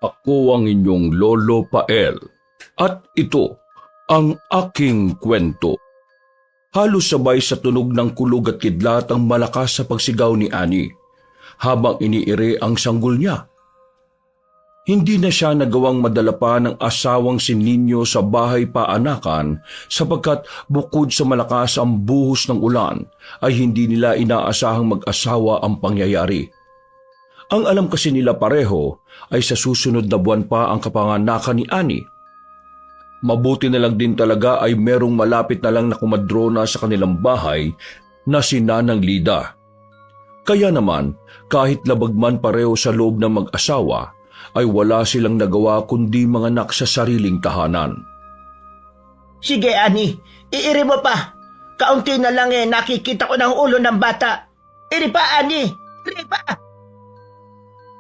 Ako ang inyong Lolo Pael at ito ang aking kwento. Halos sabay sa tunog ng kulog at kidlat ang malakas sa pagsigaw ni Annie habang iniire ang sanggol niya. Hindi na siya nagawang madala pa ng asawang si Nino sa bahay paanakan sapagkat bukod sa malakas ang buhos ng ulan ay hindi nila inaasahang mag-asawa ang pangyayari. Ang alam kasi nila pareho ay sa susunod na buwan pa ang kapanganakan ni Annie. Mabuti na lang din talaga ay merong malapit na lang na kumadrona sa kanilang bahay na si Nanang Lida. Kaya naman kahit labagman pareho sa loob ng mag-asawa, ay wala silang nagawa kundi manganak sa sariling tahanan. Sige, Annie, iiri mo pa. Kaunti na lang nakikita ko ng ulo ng bata. Iri pa, Annie, iri pa.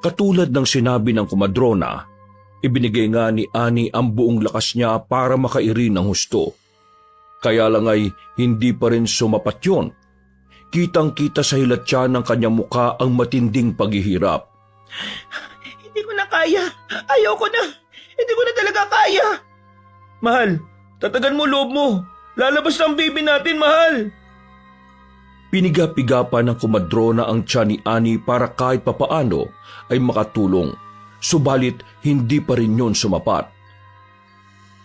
Katulad ng sinabi ng kumadrona, ibinigay nga ni Annie ang buong lakas niya para makairi ng husto. Kaya lang ay hindi pa rin sumapat yun. Kitang-kita sa hilatya ng kanyang muka ang matinding paghihirap. Hindi ko na kaya. Ayoko na. Hindi ko na talaga kaya. Mahal, tatagan mo loob mo. Lalabas na ang baby natin, mahal. Piniga-piga pa ng kumadrona ang tiyan ni Annie para kahit papaano ay makatulong. Subalit hindi pa rin yun sumapat.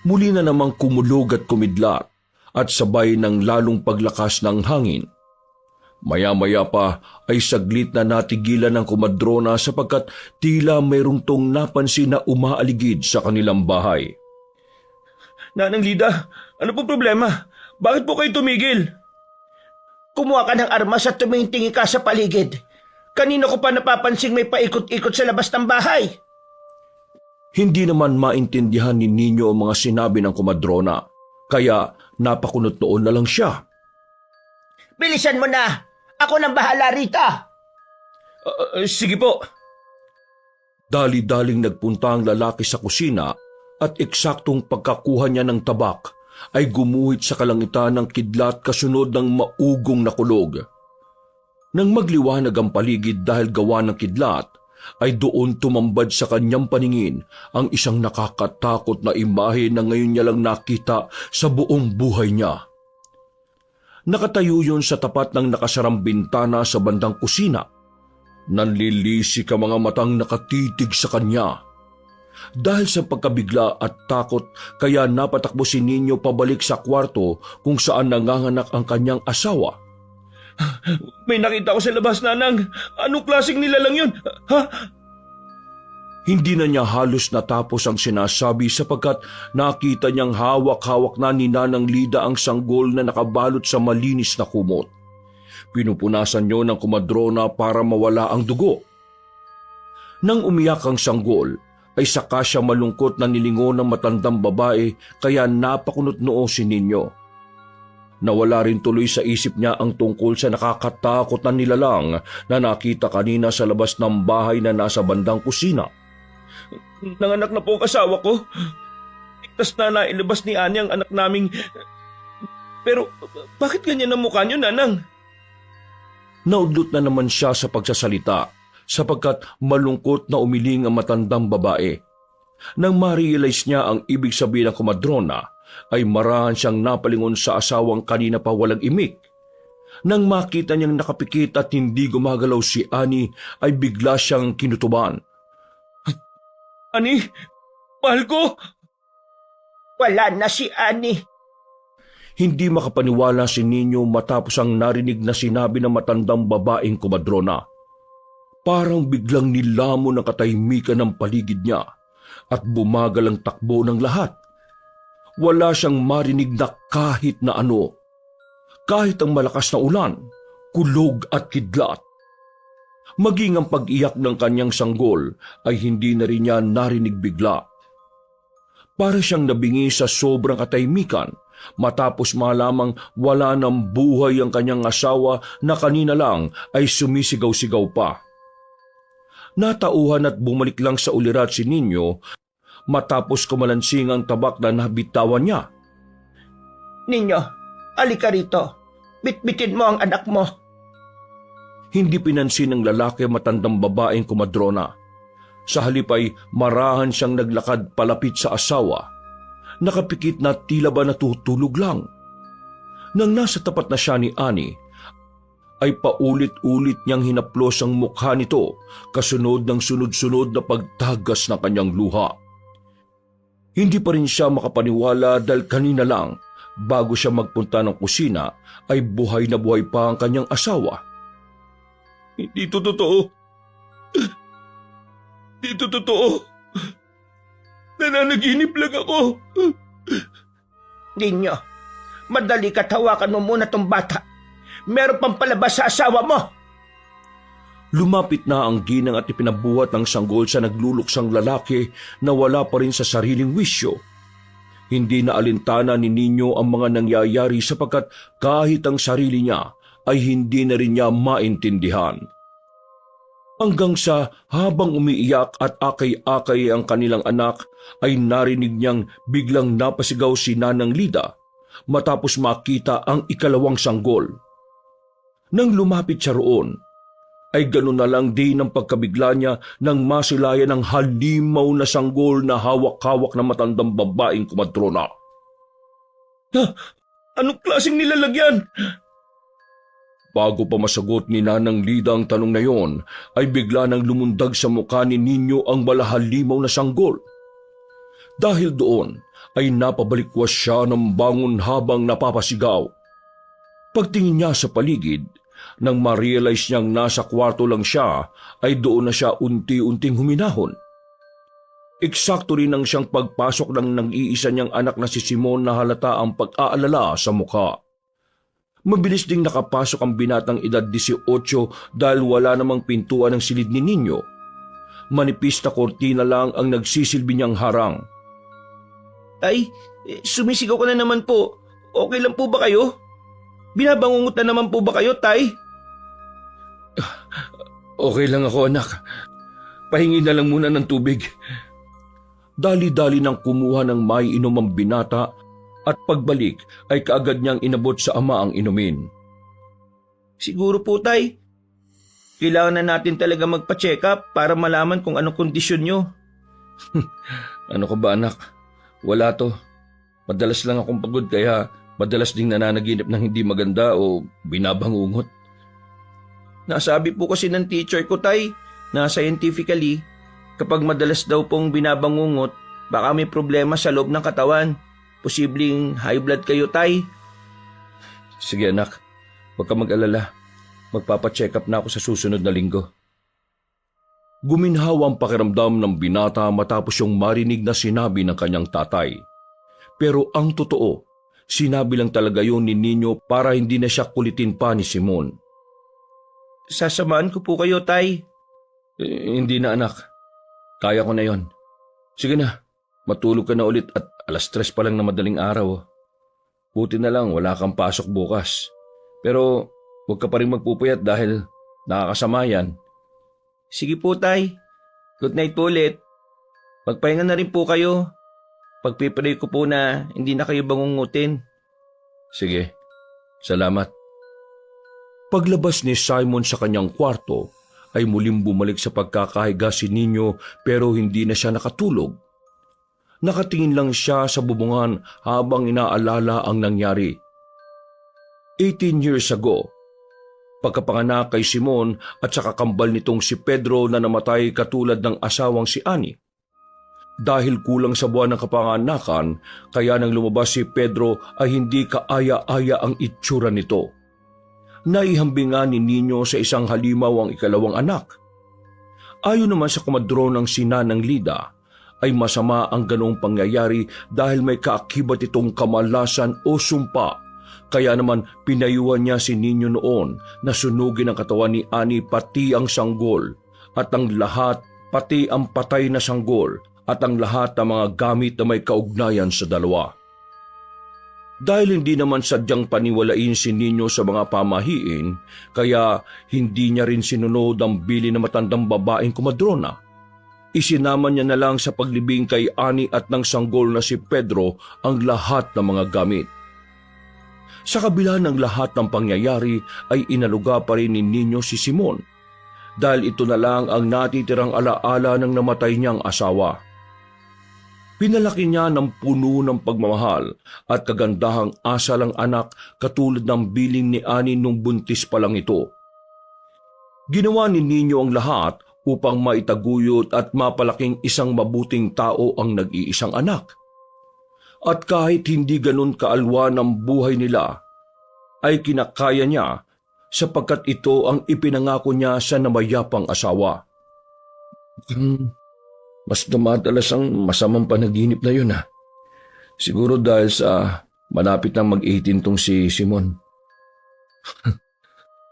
Muli na namang kumulog at kumidlat at sabay ng lalong paglakas ng hangin. Maya-maya pa ay saglit na natigilan ng kumadrona sapagkat tila mayroong tong napansin na umaaligid sa kanilang bahay. Nanang Lida, ano pong problema? Bakit po kayo tumigil? Kumuha ka ng armas at tumitingin ka sa paligid. Kanina ko pa napapansing may paikot-ikot sa labas ng bahay. Hindi naman maintindihan ni Nino ang mga sinabi ng kumadrona, kaya napakunot noon na lang siya. Bilisan mo na! Ako nang bahala rita! Sige po. Dali-daling nagpunta ang lalaki sa kusina at eksaktong pagkakuha niya ng tabak ay gumuhit sa kalangitan ng kidlat kasunod ng maugong na kulog. Nang magliwanag ang paligid dahil gawa ng kidlat, ay doon tumambad sa kanyang paningin ang isang nakakatakot na imahe na ngayon niya lang nakita sa buong buhay niya. Nakatayo yun sa tapat ng nakasarang bintana sa bandang kusina. Nanlilisik ang mga matang nakatitig sa kanya. Dahil sa pagkabigla at takot, kaya napatakbo si Nino pabalik sa kwarto kung saan nanganganak ang kanyang asawa. May nakita ko sa labas, Nanang. Anong klaseng nilalang yun? Ha? Hindi na niya halos natapos ang sinasabi sapagkat nakita niyang hawak-hawak na ni Nanang Lida ang sanggol na nakabalot sa malinis na kumot. Pinupunasan niyo ng kumadrona para mawala ang dugo. Nang umiyak ang sanggol, ay saka siya malungkot na nilingon ng matandang babae kaya napakunot noo si Nino. Nawala rin tuloy sa isip niya ang tungkol sa nakakatakot na nilalang na nakita kanina sa labas ng bahay na nasa bandang kusina. Nanganak na po ang asawa ko. Ligtas na nailabas ni Ani ang anak naming... Pero bakit ganyan ang mukha niyo, Nanang? Naudlot na naman siya sa pagsasalita sapagkat malungkot na umiling ang matandang babae. Nang ma-realize niya ang ibig sabihin ng kumadrona, ay marahan siyang napalingon sa asawang kanina pa walang imik. Nang makita niyang nakapikit at hindi gumagalaw si Ani, ay bigla siyang kinutuban. Ani, mahal ko! Wala na si Ani. Hindi makapaniwala si Nino matapos ang narinig na sinabi ng matandang babaeng kumadrona. Parang biglang nilamon ang katahimikan ng paligid niya at bumagal ang takbo ng lahat. Wala siyang marinig na kahit na ano. Kahit ang malakas na ulan, kulog at kidlat. Maging ang pag-iyak ng kanyang sanggol ay hindi na rin niya narinig bigla. Para siyang nabingi sa sobrang katahimikan matapos malamang wala ng buhay ang kanyang asawa na kanina lang ay sumisigaw-sigaw pa. Natauhan at bumalik lang sa ulirat si Nino matapos kumalansing ang tabak na nabitawan niya. Ninyo, alika rito. Bitbitin mo ang anak mo. Hindi pinansin ng lalaki matandang babaeng kumadrona. Sa halip ay marahan siyang naglakad palapit sa asawa. Nakapikit na tila ba natutulog lang. Nang nasa tapat na siya ni Annie, ay paulit-ulit niyang hinaplos ang mukha nito kasunod ng sunod-sunod na pagtagas ng kanyang luha. Hindi pa rin siya makapaniwala dahil kanina lang, bago siya magpunta ng kusina, ay buhay na buhay pa ang kanyang asawa. Hindi ito totoo. Hindi ito totoo. Nananaginip lang ako. Ninyo, madali ka't hawakan mo muna tong bata. Meron pang palabas sa asawa mo. Lumapit na ang ginang at ipinabuhat ng sanggol sa nagluluksang lalaki na wala pa rin sa sariling wisyo. Hindi na alintana ni Ninyo ang mga nangyayari sapagkat kahit ang sarili niya ay hindi na rin niya maintindihan. Hanggang sa habang umiiyak at akay-akay ang kanilang anak ay narinig niyang biglang napasigaw si Nanang Lida matapos makita ang ikalawang sanggol. Nang lumapit siya roon, ay ganun na lang din ang pagkabigla niya nang masilayan ng halimaw na sanggol na hawak-hawak na matandang babaeng kumadrona. Anong klaseng nilalagyan? Bago pa masagot ni Nanang Lida ang tanong na yon, ay bigla nang lumundag sa mukha ni Ninyo ang malahalimaw na sanggol. Dahil doon ay napabalikwas siya ng bangon habang napapasigaw. Pagtingin niya sa paligid, nang ma-realize niyang nasa kwarto lang siya, ay doon na siya unti-unting huminahon. Eksakto rin ang siyang pagpasok ng nang-iisa niyang anak na si Simon na halata ang pag-aalala sa mukha. Mabilis ding nakapasok ang binatang edad 18 dahil wala namang pintuan ng silid ni Ninyo. Manipis na kortina lang ang nagsisilbi niyang harang. Tay, sumisigaw ka na naman po. Okay lang po ba kayo? Binabangungot na naman po ba kayo, Tay? Okay lang ako, anak. Pahingi na lang muna ng tubig. Dali-dali nang kumuha ng maiinom ang binata at pagbalik ay kaagad niyang inabot sa ama ang inumin. Siguro po, Tay. Kailangan na natin talaga magpa-check up para malaman kung anong kondisyon nyo. Ano ka ba, anak? Wala to. Madalas lang akong pagod kaya madalas ding nananaginip ng hindi maganda o binabangungot. Nasabi po kasi ng teacher ko, Tay, na scientifically, kapag madalas daw pong binabangungot, baka may problema sa loob ng katawan. Posibleng high blood kayo, Tay. Sige, anak. Huwag ka mag-alala. Magpapacheck up na ako sa susunod na linggo. Guminhaw ang pakiramdam ng binata matapos yung marinig na sinabi ng kanyang tatay. Pero ang totoo, sinabi lang talaga yun ni Ninyo para hindi na siya kulitin pa ni Simon. Sasamaan ko po kayo, Tay. Hindi na, anak. Kaya ko na yon. Sige na, matulog ka na ulit at 3:00 pa lang na madaling araw. Buti na lang wala kang pasok bukas. Pero huwag ka pa rin magpupuyat dahil nakakasama yan. Sige po, Tay. Good night po ulit. Magpahinga na rin po kayo. Pagpipray ko po na hindi na kayo bangungutin. Sige, salamat. Paglabas ni Simon sa kanyang kwarto, ay muling bumalik sa pagkakahiga si Ninyo pero hindi na siya nakatulog. Nakatingin lang siya sa bubungan habang inaalala ang nangyari. 18 years ago, pagkapanganak kay Simon at sa kakambal nitong si Pedro na namatay katulad ng asawang si Annie. Dahil kulang sa buwan ng kapanganakan, kaya nang lumabas si Pedro ay hindi kaaya-aya ang itsura nito. Naihambingan ni Ninyo sa isang halimaw ang ikalawang anak. Ayon naman sa kumadro ng Nanang Lida, ay masama ang ganoong pangyayari dahil may kaakibat itong kamalasan o sumpa. Kaya naman pinayuhan niya si Ninyo noon na sunugin ang katawan ni Annie pati ang sanggol at ang lahat pati ang patay na sanggol at ang lahat ng mga gamit na may kaugnayan sa dalawa. Dahil hindi naman sadyang paniwalain si Ninyo sa mga pamahiin, kaya hindi niya rin sinunod ang bili na matandang babaeng kumadrona. Isinama niya na lang sa paglibing kay Annie at ng sanggol na si Pedro ang lahat ng mga gamit. Sa kabila ng lahat ng pangyayari ay inaluga pa rin ni Ninyo si Simon. dahil ito na lang ang natitirang alaala ng namatay niyang asawa. Pinalaki niya ng puno ng pagmamahal at kagandahang asal ang anak katulad ng biling ni Ani nung buntis pa lang ito. Ginawa ni Nino ang lahat upang maitaguyod at mapalaking isang mabuting tao ang nag-iisang anak. At kahit hindi ganun kaalwa ng buhay nila, ay kinakaya niya sapagkat ito ang ipinangako niya sa namayapang asawa. Mas dumadalas ang masamang panaginip na yun, ha? Siguro dahil sa malapit nang mag-18 tong si Simon.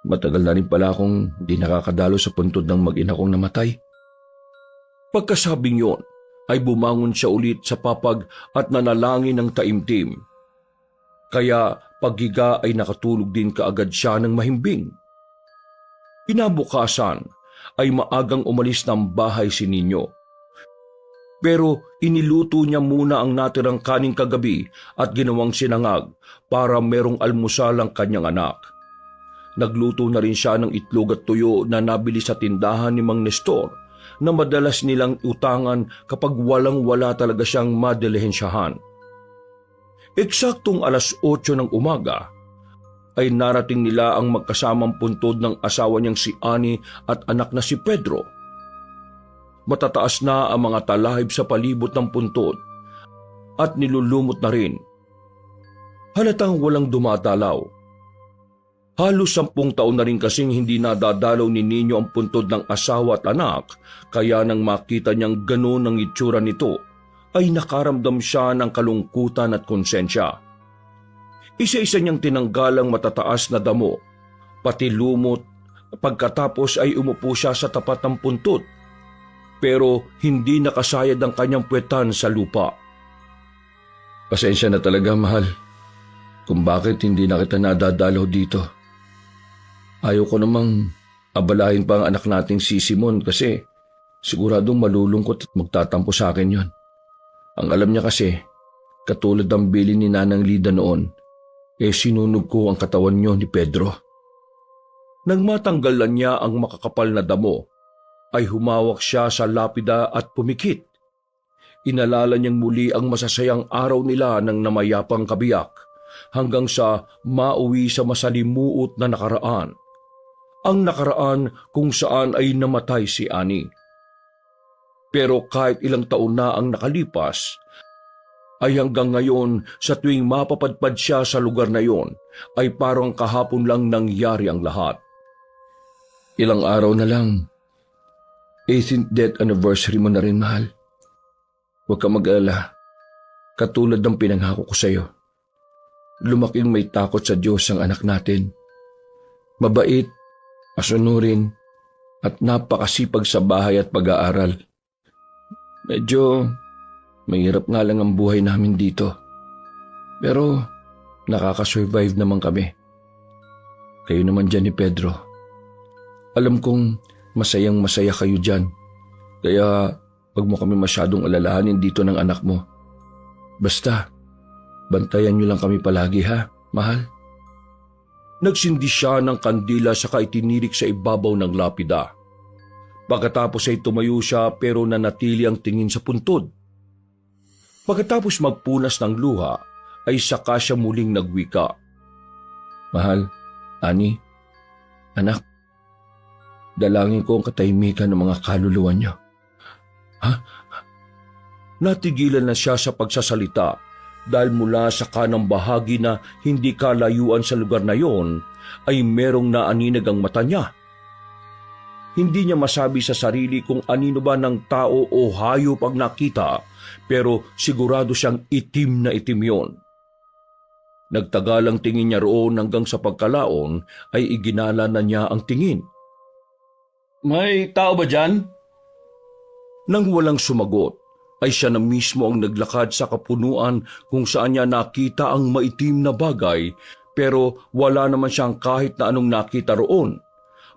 Matagal na rin pala akong di nakakadalo sa puntod ng mag-ina kong namatay. Pagkasabing yon, ay bumangon siya ulit sa papag at nanalangin ng taimtim. Kaya paghiga ay nakatulog din kaagad siya ng mahimbing. Kinabukasan ay maagang umalis ng bahay si Nino. Pero iniluto niya muna ang natirang kaning kagabi at ginawang sinangag para merong almusal ang kanyang anak. Nagluto na rin siya ng itlog at tuyo na nabili sa tindahan ni Mang Nestor na madalas nilang utangan kapag walang-wala talaga siyang madelehensyahan. Eksaktong 8:00 ng umaga ay narating nila ang magkasamang puntod ng asawa niyang si Ani at anak na si Pedro. Matataas na ang mga talahib sa palibot ng puntod at nilulumot na rin. Halatang walang dumadalaw. Halos 10 taon na rin kasing hindi nadadalaw ni Nino ang puntod ng asawa at anak, kaya nang makita niyang gano'n ang itsura nito, ay nakaramdam siya ng kalungkutan at konsensya. Isa-isa niyang tinanggal ang matataas na damo, pati lumot, pagkatapos ay umupo siya sa tapat ng puntod. Pero hindi nakasayad ang kanyang puwetan sa lupa. Pasensya na talaga, mahal, kung bakit hindi na kita nadadalaw dito. Ayaw ko namang abalahin pa ang anak nating si Simon kasi siguradong malulungkot at magtatampo sa akin yon. Ang alam niya kasi, katulad ng bili ni Nanang Lida noon, sinunog ko ang katawan niyo ni Pedro. Nang matanggalan niya ang makakapal na damo, ay humawak siya sa lapida at pumikit. Inalala niyang muli ang masasayang araw nila ng namayapang kabiyak hanggang sa mauwi sa masalimuot na nakaraan. Ang nakaraan kung saan ay namatay si Ani. Pero kahit ilang taon na ang nakalipas, ay hanggang ngayon sa tuwing mapapadpad siya sa lugar na yon, ay parang kahapon lang nangyari ang lahat. Ilang araw na lang, 18th death anniversary mo na rin, mahal. Huwag ka mag-alala. Katulad ng pinangako ko sa iyo. Lumaking may takot sa Diyos ang anak natin. Mabait, masunurin, at napakasipag sa bahay at pag-aaral. Medyo mahirap nga lang ang buhay namin dito. Pero nakakasurvive naman kami. Kayo naman dyan ni Pedro. Alam kong masayang-masaya kayo dyan. Kaya wag mo kami masyadong alalahanin dito ng anak mo. Basta, bantayan niyo lang kami palagi, ha, mahal? Nagsindi siya ng kandila saka itinirik sa ibabaw ng lapida. Pagkatapos ay tumayo siya pero nanatili ang tingin sa puntod. Pagkatapos magpunas ng luha, ay saka siya muling nagwika. Mahal, Ani, anak, dalangin ko ang katahimikan ng mga kaluluwa niyo. Ha? Natigilan na siya sa pagsasalita dahil mula sa kanang bahagi na hindi kalayuan sa lugar na yon ay merong naaninag ang mata niya. Hindi niya masabi sa sarili kung anino ba ng tao o hayop ang nakita, pero sigurado siyang itim na itim yon. Nagtagal ang tingin niya roon hanggang sa pagkalaon ay iginala na niya ang tingin. May tao ba dyan? Nang walang sumagot, ay siya na mismo ang naglakad sa kapunuan kung saan niya nakita ang maitim na bagay, pero wala naman siyang kahit na anong nakita roon,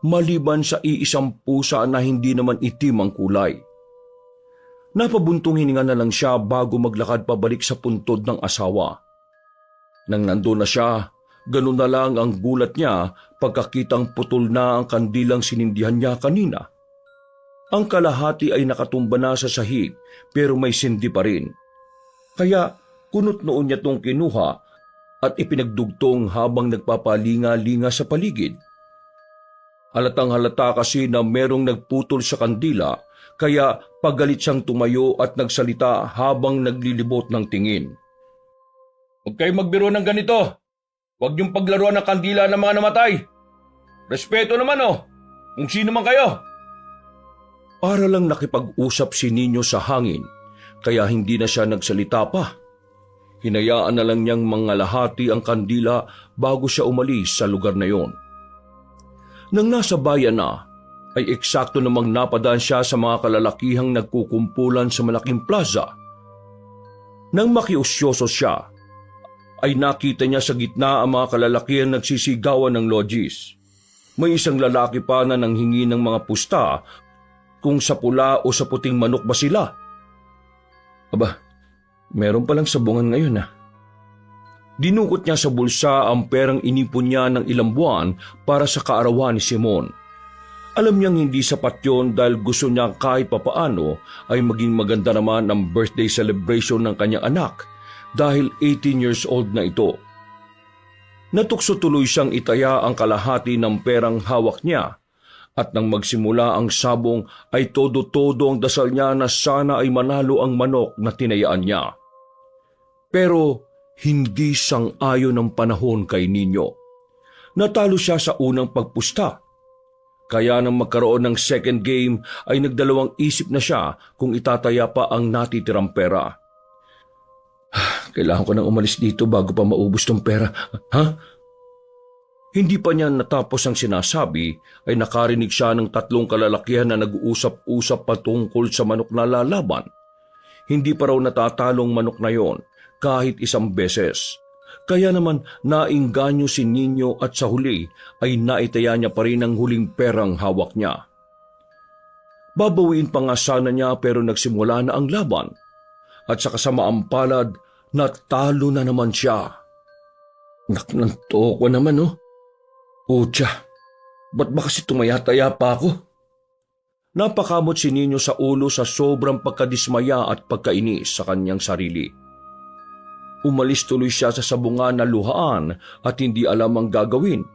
maliban sa iisang pusa na hindi naman itim ang kulay. Napabuntong hininga na lang siya bago maglakad pabalik sa puntod ng asawa. Nang nandun na siya, Ganun na lang ang gulat niya pagkakitang putol na ang kandilang sinindihan niya kanina. Ang kalahati ay nakatumba na sa sahig pero may sindi pa rin. Kaya kunot noon niya tong kinuha at ipinagdugtong habang nagpapalinga-linga sa paligid. Halatang halata kasi na merong nagputol sa kandila kaya pagalit siyang tumayo at nagsalita habang naglilibot ng tingin. Huwag kayong magbiro ng ganito. Huwag niyong paglaruan ng kandila ng mga namatay. Respeto naman kung sino man kayo. Para lang nakipag-usap si Nino sa hangin, kaya hindi na siya nagsalita pa. Hinayaan na lang niyang mangalahati ang kandila bago siya umalis sa lugar na yon. Nang nasa bayan na, ay eksakto namang napadaan siya sa mga kalalakihang nagkukumpulan sa malaking plaza. Nang makiusyoso siya, ay nakita niya sa gitna ang mga kalalakihang nagsisigawan ng logis. May isang lalaki pa na nanghingi ng mga pusta kung sa pula o sa puting manok ba sila. Aba, meron palang sabungan ngayon Dinukot niya sa bulsa ang perang inipon niya ng ilang buwan para sa kaarawan ni Simon. Alam niyang hindi sapat yon dahil gusto niya kahit papaano ay maging maganda naman ang birthday celebration ng kanyang anak dahil 18 years old na ito. Natukso tuloy siyang itaya ang kalahati ng perang hawak niya at nang magsimula ang sabong ay todo-todo ang dasal niya na sana ay manalo ang manok na tinayaan niya. Pero hindi sang-ayon ang panahon kay Nino. Natalo siya sa unang pagpusta. Kaya nang magkaroon ng second game ay nagdalawang isip na siya kung itataya pa ang natitirang pera. Kailangan ko nang umalis dito bago pa maubos tong pera. Hindi pa niya natapos ang sinasabi ay nakarinig siya ng tatlong kalalakihan na nag-uusap-usap patungkol sa manok na lalaban. Hindi pa raw natatalong manok na yon kahit isang beses. Kaya naman naingganyo si Nino at sa huli ay naitaya niya pa rin ang huling perang hawak niya. Babawiin pa nga sana niya pero nagsimula na ang laban. At sa kasamaang palad, natalo na naman siya. Naknanto ko naman Utya, ba't ba kasi tumayataya pa ako? Napakamot si Nino sa ulo sa sobrang pagkadismaya at pagkainis sa kanyang sarili. Umalis tuloy siya sa sabungan na luhaan at hindi alam ang gagawin,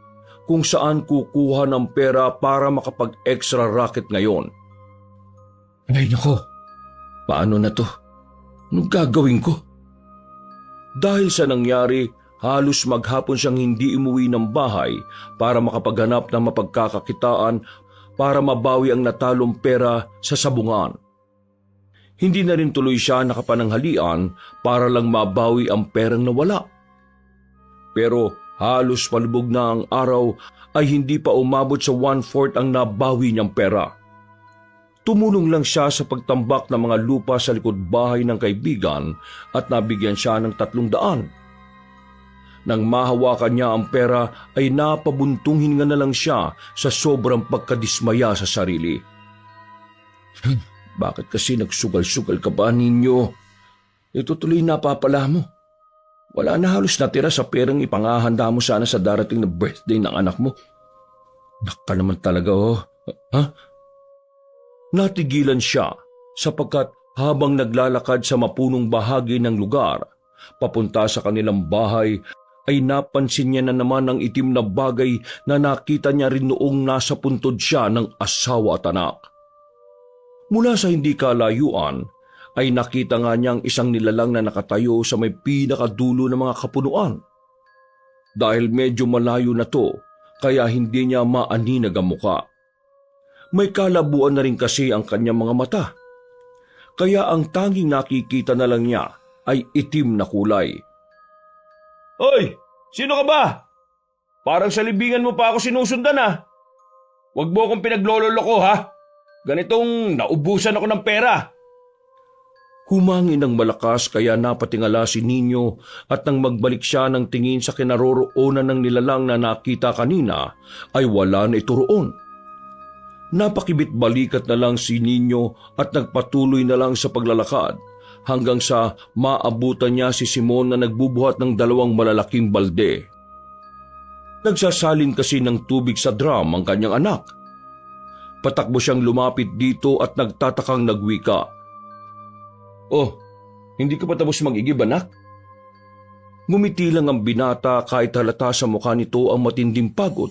kung saan kukuha ng pera para makapag-extra racket ngayon. Ay nako, paano na to? Anong gagawin ko? Dahil sa nangyari, halos maghapon siyang hindi umuwi ng bahay para makapaghanap ng mapagkakakitaan para mabawi ang natalong pera sa sabungan. Hindi na rin tuloy siya nakapananghalian para lang mabawi ang perang nawala. Pero halos palubog na ang araw ay hindi pa umabot sa 1/4 ang nabawi niyang pera. Tumulong lang siya sa pagtambak ng mga lupa sa likod bahay ng kaibigan at nabigyan siya ng 300. Nang mahawakan niya ang pera ay napabuntong nga na lang siya sa sobrang pagkadismaya sa sarili. Bakit kasi nagsugal-sugal ka ba ninyo? Ito tuloy napapala mo. Wala na halos natira sa perang ipangahanda mo sana sa darating na birthday ng anak mo. Naka naman talaga Natigilan siya sapagkat habang naglalakad sa mapunong bahagi ng lugar, papunta sa kanilang bahay, ay napansin niya na naman ang itim na bagay na nakita niya rin noong nasa puntod siya ng asawa at anak. Mula sa hindi kalayuan, ay nakita nga niyang isang nilalang na nakatayo sa may pinakadulo ng mga kapunuan. Dahil medyo malayo na to, kaya hindi niya maaninag ang muka. May kalabuan na rin kasi ang kanyang mga mata. Kaya ang tanging nakikita na lang niya ay itim na kulay. Hoy! Sino ka ba? Parang sa libingan mo pa ako sinusundan Huwag mo akong pinaglololoko Ganitong naubusan ako ng pera. Humangin ng malakas kaya napatingala si Nino at nang magbalik siya ng tingin sa kinaroroonan ng nilalang na nakita kanina ay wala na ito roon. Napakibit balikat na lang si Nino at nagpatuloy na lang sa paglalakad hanggang sa maabutan niya si Simon na nagbubuhat ng 2 malalaking balde. Nagsasalin kasi ng tubig sa drum ang kanyang anak. Patakbo siyang lumapit dito at nagtatakang nagwika. "Oh, hindi ka pa tapos mag-igib, anak?" Ngumiti lang ang binata kahit halata sa mukha nito ang matinding pagod.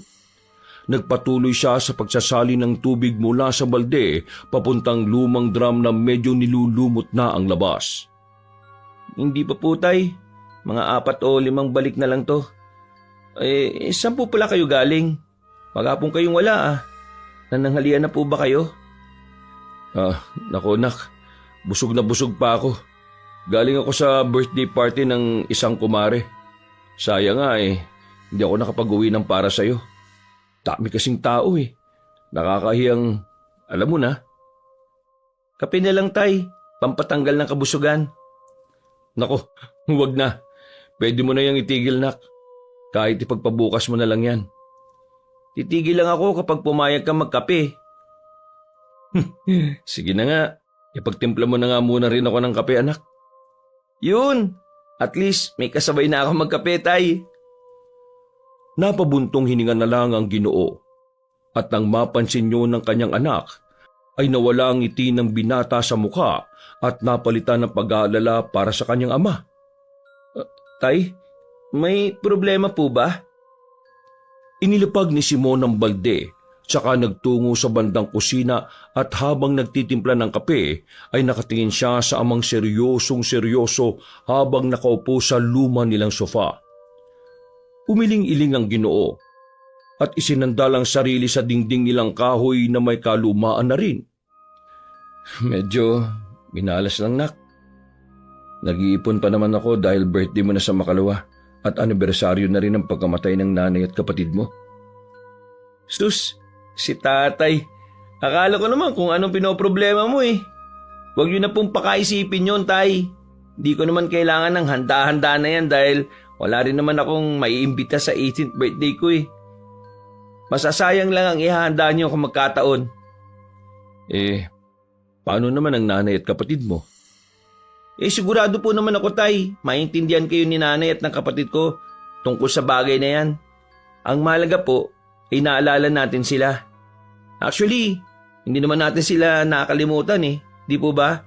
Nagpatuloy siya sa pagsasali ng tubig mula sa balde papuntang lumang drum na medyo nilulumot na ang labas. "Hindi pa po, tay. Mga 4 o 5 balik na lang to. Saan po pala kayo galing? Maghapon kayong wala. Nananghalian na po ba kayo?" Nako nak, busog na busog pa ako. Galing ako sa birthday party ng isang kumare. Sayang nga hindi ako nakapag-uwi ng para sa'yo. Dami kasing tao Nakakahiyang, alam mo na." "Kape na lang, tay. Pampatanggal ng kabusugan." "Nako, huwag na. Pwede mo na yung itigil, nak. Kahit ipagpabukas mo na lang yan." "Titigil lang ako kapag pumayag ka magkape." Sige na nga, ipagtimpla mo na nga muna rin ako ng kape, anak. "Yun! At least may kasabay na ako magkape, tay." Napabuntong hininga na lang ang Ginoo. At nang mapansin niyo ng kanyang anak, ay nawala ang ngiti ng binata sa mukha at napalitan ng pag-aalala para sa kanyang ama. "Tay, may problema po ba?" Inilapag ni Simon ang balde, tsaka nagtungo sa bandang kusina at habang nagtitimpla ng kape, ay nakatingin siya sa amang seryosong-seryoso habang nakaupo sa luma nilang sofa. Umiling-iling ang Ginoo at isinandalang sarili sa dingding nilang kahoy na may kalumaan na rin. Medyo minalas lang, nak. Nag-iipon pa naman ako dahil birthday mo na sa makalawa at anibersaryo na rin ang pagkamatay ng nanay at kapatid mo. "Sus, si tatay. Akala ko naman kung anong pinoproblema mo Huwag yun na pong pakaisipin yun, tay. Di ko naman kailangan ng handa-handa na yan dahil wala rin naman akong maiimbita sa 18th birthday ko Masasayang lang ang ihahanda niyo kung magkataon." Paano naman ang nanay at kapatid mo? Sigurado po naman ako, tay. Maintindihan kayo ni nanay at ng kapatid ko tungkol sa bagay na yan. Ang mahalaga po, naalala natin sila. Actually, hindi naman natin sila nakakalimutan di po ba?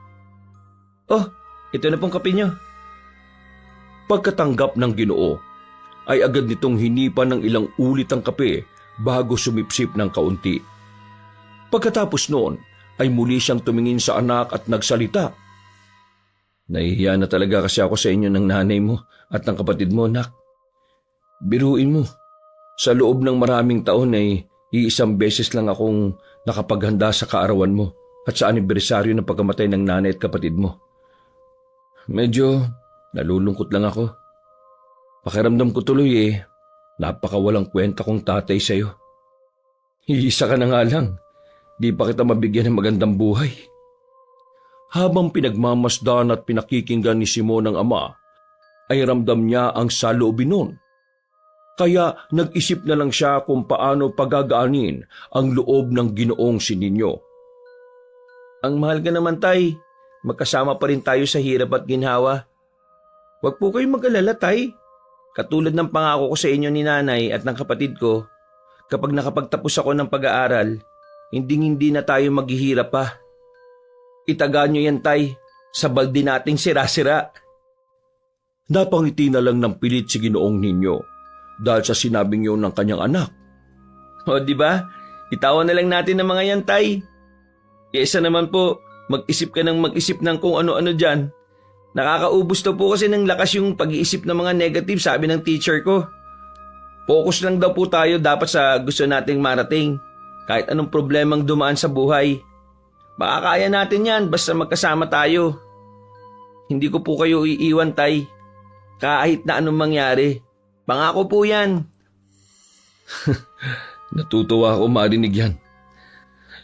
Oh, ito na pong kape nyo. Pagkatanggap ng Ginoo, ay agad nitong hinipan ng ilang ulit ang kape bago sumipsip ng kaunti. Pagkatapos noon, ay muli siyang tumingin sa anak at nagsalita. "Nahihiya na talaga kasi ako sa inyo ng nanay mo at ng kapatid mo, nak. Biruin mo, sa loob ng maraming taon ay iisang beses lang akong nakapaghanda sa kaarawan mo at sa anibersaryo ng pagkamatay ng nanay at kapatid mo. Medyo nalulungkot lang ako. Pakiramdam ko tuloy napakawalang kwenta kong tatay sa'yo. Iisa ka na nga lang, di pa kita mabigyan ng magandang buhay." Habang pinagmamasdan at pinakikinggan ni Simon ang ama, ay ramdam niya ang saloobin nun. Kaya nag-isip na lang siya kung paano pagagaanin ang loob ng Ginoong Sininyo. "Ang mahal ka naman, tay. Magkasama pa rin tayo sa hirap at ginhawa. Huwag po kayong mag-alala, tay. Katulad ng pangako ko sa inyo ni nanay at ng kapatid ko, kapag nakapagtapos ako ng pag-aaral, hindi na tayo maghihirap pa. Itaga nyo yan, tay, sa balde nating sira-sira." Napangiti na lang ng pilit si Ginoong ninyo dahil sa sinabing yun ng kanyang anak. "O, di ba? Itawan na lang natin ng mga yan, tay. Kesa naman po, mag-isip ka ng mag-isip ng kung ano-ano dyan. Nakakaubos to po kasi ng lakas yung pag-iisip ng mga negative, sabi ng teacher ko. Focus lang daw po tayo dapat sa gusto nating marating, kahit anong problemang dumaan sa buhay. Makakaya natin yan basta magkasama tayo. Hindi ko po kayo iiwan, tay. Kahit na anong mangyari. Pangako po yan." Natutuwa ako marinig yan.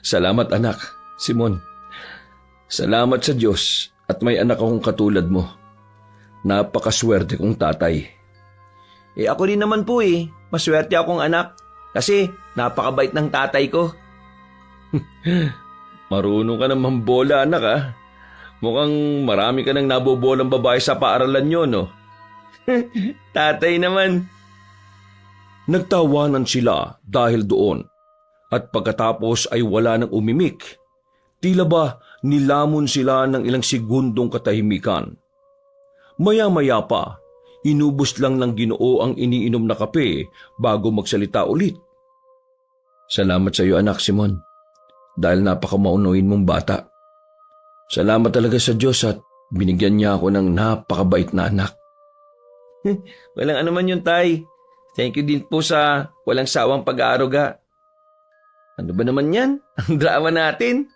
Salamat, anak. Simon, salamat sa Diyos at may anak akong katulad mo. Napakaswerte kong tatay. Ako rin naman po maswerte akong anak kasi napakabait ng tatay ko. Marunong ka naman bola, anak Mukhang marami ka nang nabobolang babae sa paaralan nyo, no? Tatay naman. Nagtawanan sila dahil doon at pagkatapos ay wala nang umimik. Tila ba nilamon sila ng ilang segundong katahimikan. Maya-maya pa, inubos lang ng Ginoo ang iniinom na kape bago magsalita ulit. Salamat sa iyo anak Simon, dahil napakamaunuin mong bata. Salamat talaga sa Diyos at binigyan niya ako ng napakabait na anak. Walang anuman yun, Tay. Thank you din po sa walang sawang pag-aaruga. Ano ba naman yan? Ang drama natin.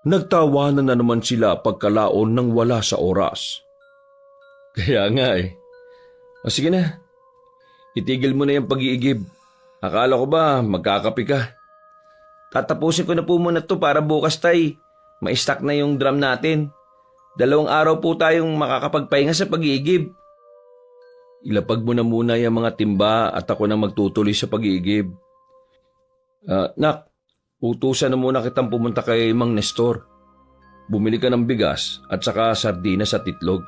Nagtawanan na naman sila pagkalaon ng wala sa oras. Kaya nga eh. O sige na, itigil mo na yung pag-iigib. Akala ko ba magkakapi ka? Tatapusin ko na po muna to para bukas, Tay. Ma-stack na yung drum natin. 2 araw po tayong makakapagpahinga sa pag-iigib. Ilapag mo na muna yung mga timba at ako na magtutuloy sa pag-iigib. Nak, utusan na muna kitang pumunta kay Mang Nestor. Bumili ka ng bigas at saka sardinas at itlog.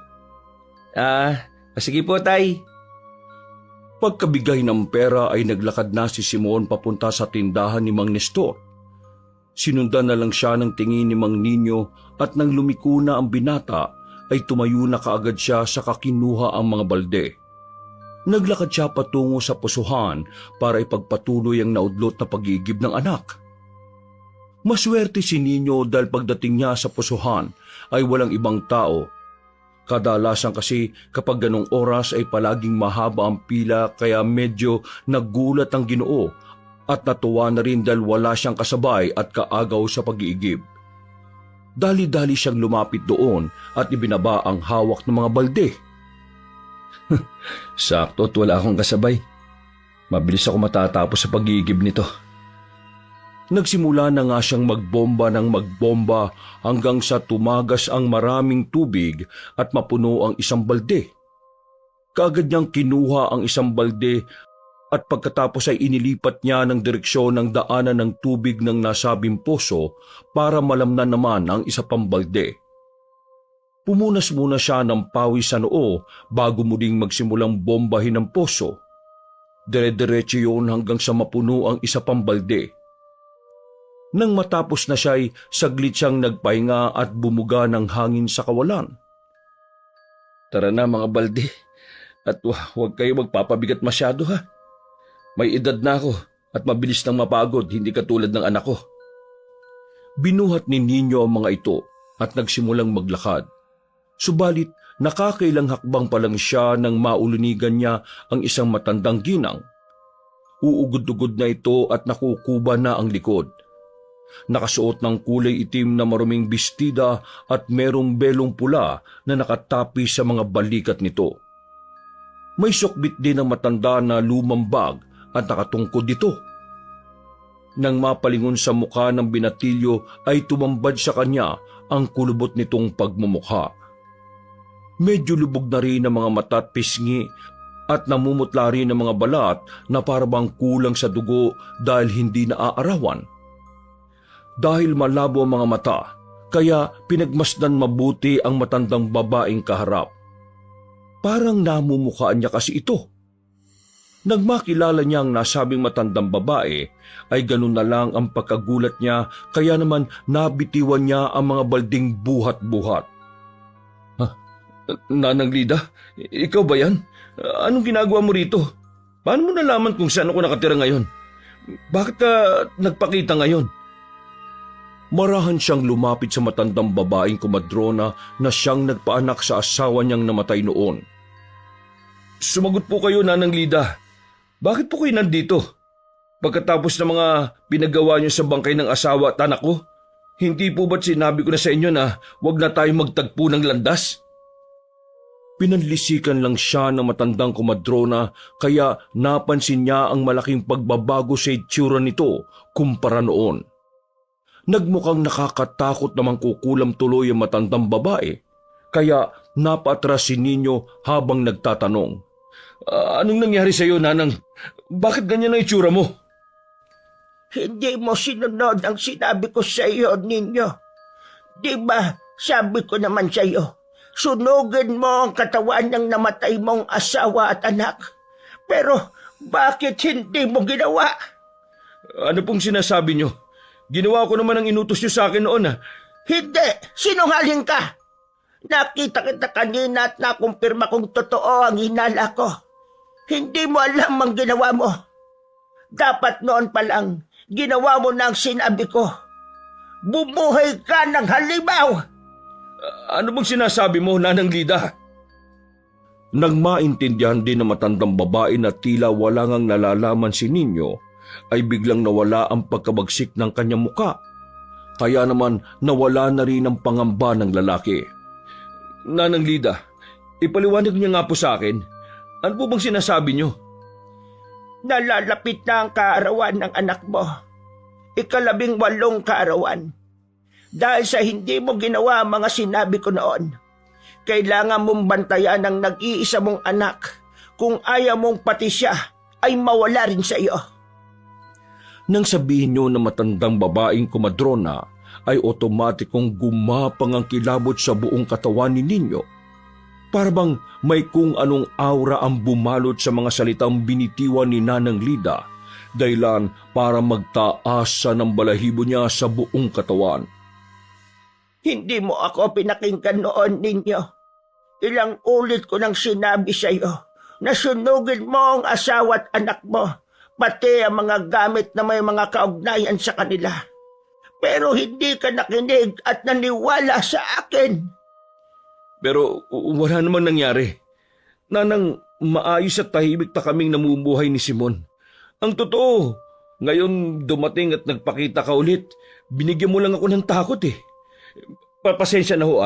Sige po, Tay. Pagkabigay ng pera ay naglakad na si Simon papunta sa tindahan ni Mang Nestor. Sinundan na lang siya ng tingin ni Mang Nino at nang lumiko na ang binata ay tumayo na kaagad siya sa kakinuha ang mga balde. Naglakad siya patungo sa pusuhan para ipagpatuloy ang naudlot na pag-iigib ng anak. Maswerte si Nino dahil pagdating niya sa pusuhan ay walang ibang tao. Kadalasan kasi kapag ganong oras ay palaging mahaba ang pila kaya medyo nagulat ang Ginoo at natuwa na rin dahil wala siyang kasabay at kaagaw sa pag-iigib. Dali-dali siyang lumapit doon at ibinaba ang hawak ng mga balde. Sakto at wala akong kasabay. Mabilis ako matatapos sa pag-iigib nito. Nagsimula na nga siyang magbomba ng magbomba hanggang sa tumagas ang maraming tubig at mapuno ang isang balde. Kaagad niyang kinuha ang isang balde at pagkatapos ay inilipat niya ng direksyon ng daanan ng tubig ng nasabing poso para malamnan naman ang isa pang balde. Pumunas muna siya ng pawis sa noo bago muling magsimulang bombahin ang poso. Dire-diretso yun hanggang sa mapuno ang isa pang balde. Nang matapos na siya'y saglit siyang nagpahinga at bumuga ng hangin sa kawalan. Tara na mga balde at huwag kayo magpapabigat masyado ha. May edad na ako at mabilis nang mapagod, hindi katulad ng anak ko. Binuhat ni Nino ang mga ito at nagsimulang maglakad. Subalit nakakailang hakbang pa lang siya nang maulunigan niya ang isang matandang ginang. Uugod-ugod na ito at nakukuba na ang likod. Nakasuot ng kulay itim na maruming bestida at merong belong pula na nakatapi sa mga balikat nito. May sukbit din ang matanda na lumang bag at nakatungkod dito. Nang mapalingon sa mukha ng binatilyo ay tumambad sa kanya ang kulubot nitong pagmumukha. Medyo lubog na rin ang mga mata at pisngi at namumutla rin ang mga balat na parabang kulang sa dugo dahil hindi naaarawan. Dahil malabo ang mga mata, kaya pinagmasdan mabuti ang matandang babaeng kaharap. Parang namumukhaan niya kasi ito. Nang makilala niya ang nasabing matandang babae, ay ganun na lang ang pagkagulat niya kaya naman nabitiwan niya ang mga balding buhat-buhat. Nanang Lida, ikaw ba yan? Anong ginagawa mo rito? Paano mo nalaman kung saan ako nakatira ngayon? Bakit ka nagpakita ngayon? Marahan siyang lumapit sa matandang babaeng kumadrona na siyang nagpaanak sa asawa niyang namatay noon. Sumagot po kayo, Nanang Lida. Bakit po kayo nandito? Pagkatapos ng mga pinagawa niyo sa bangkay ng asawa at anak ko, hindi po ba't sinabi ko na sa inyo na huwag na tayong magtagpo ng landas? Pinanlisikan lang siya ng matandang kumadrona kaya napansin niya ang malaking pagbabago sa itsura nito kumpara noon. Nagmukhang nakakatakot namang kukulam tuloy ang matandang babae, kaya napatras si Nino habang nagtatanong. Anong nangyari sa iyo, Nanang? Bakit ganyan ang itsura mo? Hindi mo sinunod ang sinabi ko sa iyo, Ninyo. Di ba, sabi ko naman sa iyo, sunugin mo ang katawan ng namatay mong asawa at anak. Pero Bakit hindi mo ginawa? Ano pong sinasabi nyo? Ginawa ko naman ang inutos nyo sa akin noon Hindi! Sinungaling ka! Nakita kita kanina at nakumpirma kung totoo ang hinala ko. Hindi mo alam ang ginawa mo. Dapat noon pa lang, ginawa mo na ang sinabi ko. Bumuhay ka ng halimaw! Ano bang sinasabi mo, Nanang Lida? Nang maintindihan din ng matandang babae na tila wala ngang nalalaman si Ninyo, ay biglang nawala ang pagkabagsik ng kanyang muka. Kaya naman nawala na rin ang pangamba ng lalaki. Nanang Lida, ipaliwanag niya nga po sa akin. Ano po bang sinasabi niyo? Nalalapit na ang kaarawan ng anak mo. 18 kaarawan. Dahil sa hindi mo ginawa ang mga sinabi ko noon, kailangan mong bantayan ang nag-iisa mong anak. Kung ayaw mong pati siya, ay mawala rin sa iyo. Nang sabihin nyo na matandang babaeng kumadrona, ay otomatikong gumapang ang kilabot sa buong katawan ni Ninyo. Para bang may kung anong aura ang bumalot sa mga salitang binitiwan ni Nanang Lida, dahilan para magtaasa ng balahibo niya sa buong katawan. Hindi mo ako pinakinggan noon, Ninyo. Ilang ulit ko nang sinabi sa iyo na sunugin mo ang asawa at anak mo, pati ang mga gamit na may mga kaugnayan sa kanila. Pero hindi ka nakinig at naniwala sa akin. Pero wala namang nangyari. Nanang, maayos at tahimik na kaming namumuhay ni Simon. Ang totoo, ngayon dumating at nagpakita ka ulit, binigyan mo lang ako ng takot Pasensya na ho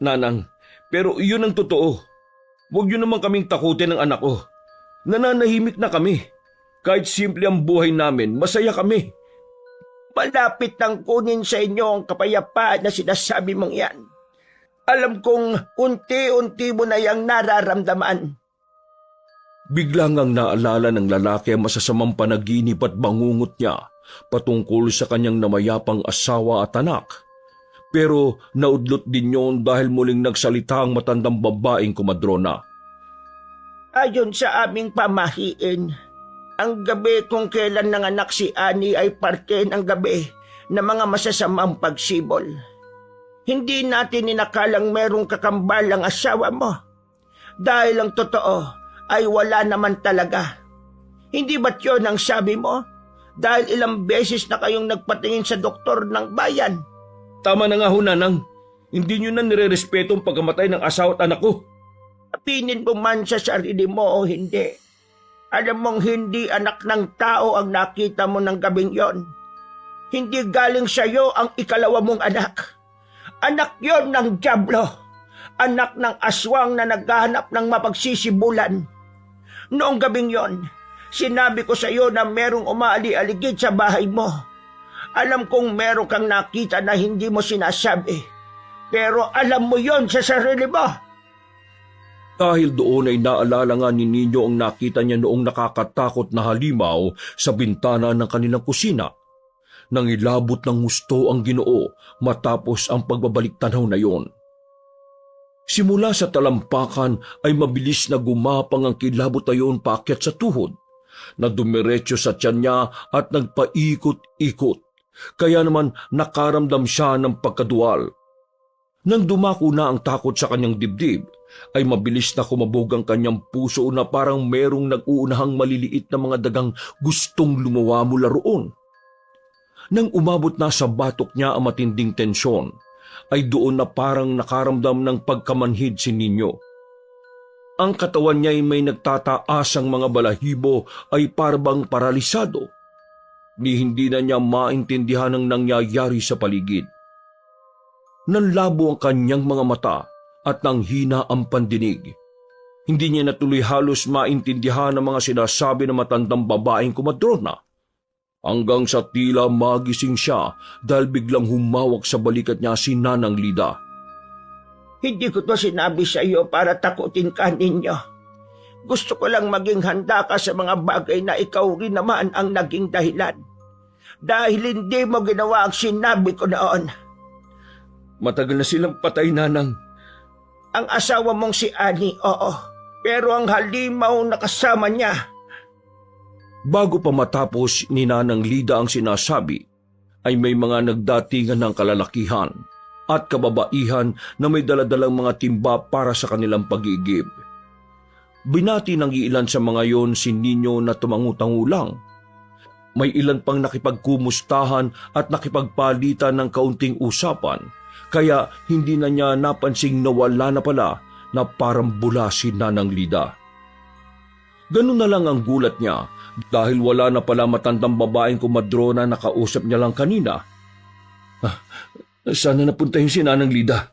Nanang. Pero iyon ang totoo. Huwag yun naman kaming takutin ng anak ko. Nananahimik na kami. Kahit simple ang buhay namin, masaya kami. Malapit nang kunin sa inyo ang kapayapaan na sinasabi mong yan. Alam kong unti-unti mo na yang nararamdaman. Bigla ngang naalala ng lalaki ang masasamang panaginip at bangungot niya patungkol sa kanyang namayapang asawa at anak. Pero naudlot din yon dahil muling nagsalita ang matandang babaeng kumadrona. Ayon sa aming pamahiin, ang gabi kung kailan nanganak si Annie ay parte ng gabi na mga masasamang pagsibol. Hindi natin inakalang merong kakambal ang asawa mo. Dahil ang totoo ay wala naman talaga. Hindi ba't yun ang sabi mo? Dahil ilang beses na kayong nagpatingin sa doktor ng bayan. Tama na nga ho, Nanang. Hindi nyo na nire-respeto ang pagkamatay ng asawa at anak ko. Apinin mo man sa sarili mo o hindi. Alam mong hindi anak ng tao ang nakita mo ng gabing yon. Hindi galing sa iyo ang ikalawa mong anak. Anak yon ng dyablo. Anak ng aswang na naghahanap ng mapagsisibulan. Noong gabing yon, sinabi ko sa iyo na merong umaali-aligid sa bahay mo. Alam kong meron kang nakita na hindi mo sinasabi. Pero alam mo yon sa sarili mo. Dahil doon ay naalala nga ni Ninyo ang nakita niya noong nakakatakot na halimaw sa bintana ng kanilang kusina. Nangilabot ng husto ang Ginoo matapos ang pagbabalik tanaw na yon. Simula sa talampakan ay mabilis na gumapang ang kilabot na yon paakyat sa tuhod, na dumiretso sa tiyan niya at nagpaikot-ikot. Kaya naman nakaramdam siya ng pagkadual. Nang dumako na ang takot sa kanyang dibdib, ay mabilis na kumabog ang kanyang puso na parang merong nag-uunahang maliliit na mga dagang gustong lumawa mula roon. Nang umabot na sa batok niya ang matinding tensyon, ay doon na parang nakaramdam ng pagkamanhid si Ninyo. Ang katawan niya ay may nagtataasang mga balahibo ay parabang paralisado. Ni hindi na niya maintindihan ang nangyayari sa paligid. Nanlabo ang kanyang mga mata at nanghina ang pandinig. Hindi niya natuloy halos maintindihan ang mga sinasabi ng matandang babaeng kumadrona. Hanggang sa tila magising siya dahil biglang humawak sa balikat niya si Nanang Lida. Hindi ko to sinabi sa iyo para takutin ka, Ninyo. Gusto ko lang maging handa ka sa mga bagay na ikaw rin naman ang naging dahilan. Dahil hindi mo ginawa ang sinabi ko noon. Matagal na silang patay, Nanang. Ang asawa mong si Annie, oo. Pero ang halimaw na kasama niya, Bago pa matapos ni Nanang Lida ang sinasabi, ay may mga nagdatingan ng kalalakihan at kababaihan na may daladalang mga timba para sa kanilang pag-iigib. Binati ng ilan sa mga yon si Nino na tumangutangulang. May ilan pang nakipagkumustahan at nakipagpalitan ng kaunting usapan, kaya hindi na niya napansing nawala na pala na parang bula si Nanang Lida. Ganun na lang ang gulat niya dahil wala na pala matandang babaeng kumadrona na kausap niya lang kanina. Sana napunta yung si Nanang Lida.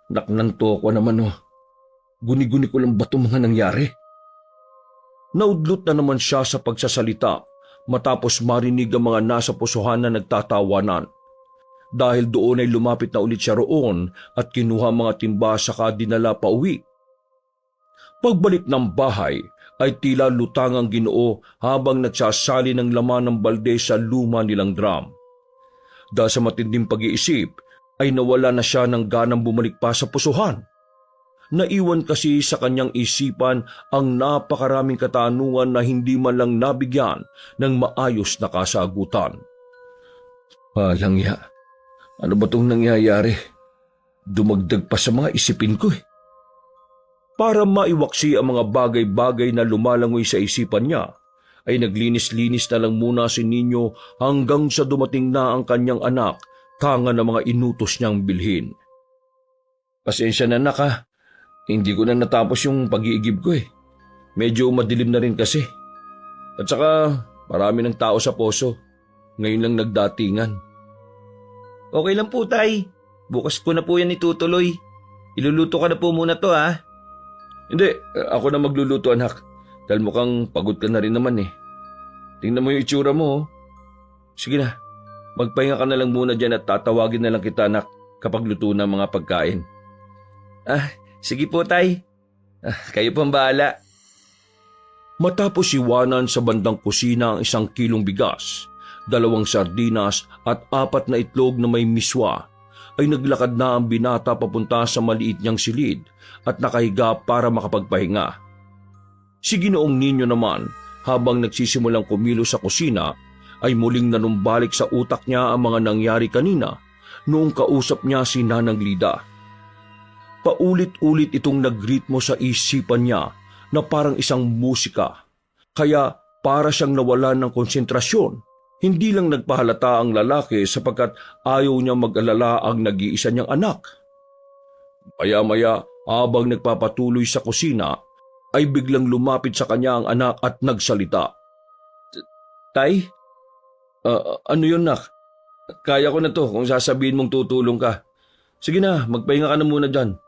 Naknanto ako naman Guni-guni ko lang ba itong mga nangyari? Naudlot na naman siya sa pagsasalita matapos marinig ang mga nasa pusuhan na nagtatawanan. Dahil doon ay lumapit na ulit siya roon at kinuha mga timba saka dinala pa uwi. Pagbalik ng bahay ay tila lutang ang Ginoo habang nagsasali ng laman ng balde sa luma nilang drum. Dahil sa matinding pag-iisip ay nawala na siya ng ganang bumalik pa sa pusuhan. Naiwan kasi sa kanyang isipan ang napakaraming katanungan na hindi man lang nabigyan ng maayos na kasagutan. Langya, ano ba itong nangyayari? Dumagdag pa sa mga isipin ko Para maiwaksi ang mga bagay-bagay na lumalangoy sa isipan niya, ay naglinis-linis na lang muna si Nino hanggang sa dumating na ang kanyang anak, tanga ng mga inutos niyang bilhin. Pasensya na anak hindi ko na natapos yung pag-iigib ko Medyo madilim na rin kasi. At saka marami ng tao sa poso, ngayon lang nagdatingan. Okay lang po, Tay. Bukas ko na po yan itutuloy. Iluluto ka na po muna to, Hindi, ako na magluluto anak. Dahil mukhang pagod ka na rin naman Tingnan mo yung itsura mo Sige na, magpahinga ka na lang muna dyan at tatawagin na lang kita anak kapag luto na mga pagkain. Sige po, Tay. Kayo pong bahala. Matapos iwanan sa bandang kusina ang 1 kilong bigas, 2 sardinas at 4 na itlog na may miswa, ay naglakad na ang binata papunta sa maliit niyang silid at nakahiga para makapagpahinga. Si Ginoong Nino naman, habang nagsisimulang kumilos sa kusina, ay muling nanumbalik sa utak niya ang mga nangyari kanina noong kausap niya si Nanang Lida. Paulit-ulit itong nagritmo sa isipan niya na parang isang musika, kaya para siyang nawalan ng konsentrasyon. Hindi lang nagpahalata ang lalaki sapagkat ayaw niya mag-alala ang nag-iisa niyang anak. Maya-maya, habang nagpapatuloy sa kusina, ay biglang lumapit sa kanya ang anak at nagsalita. Tay? Ano yun, nak? Kaya ko na to kung sasabihin mong tutulong ka. Sige na, magpahinga ka na muna dyan.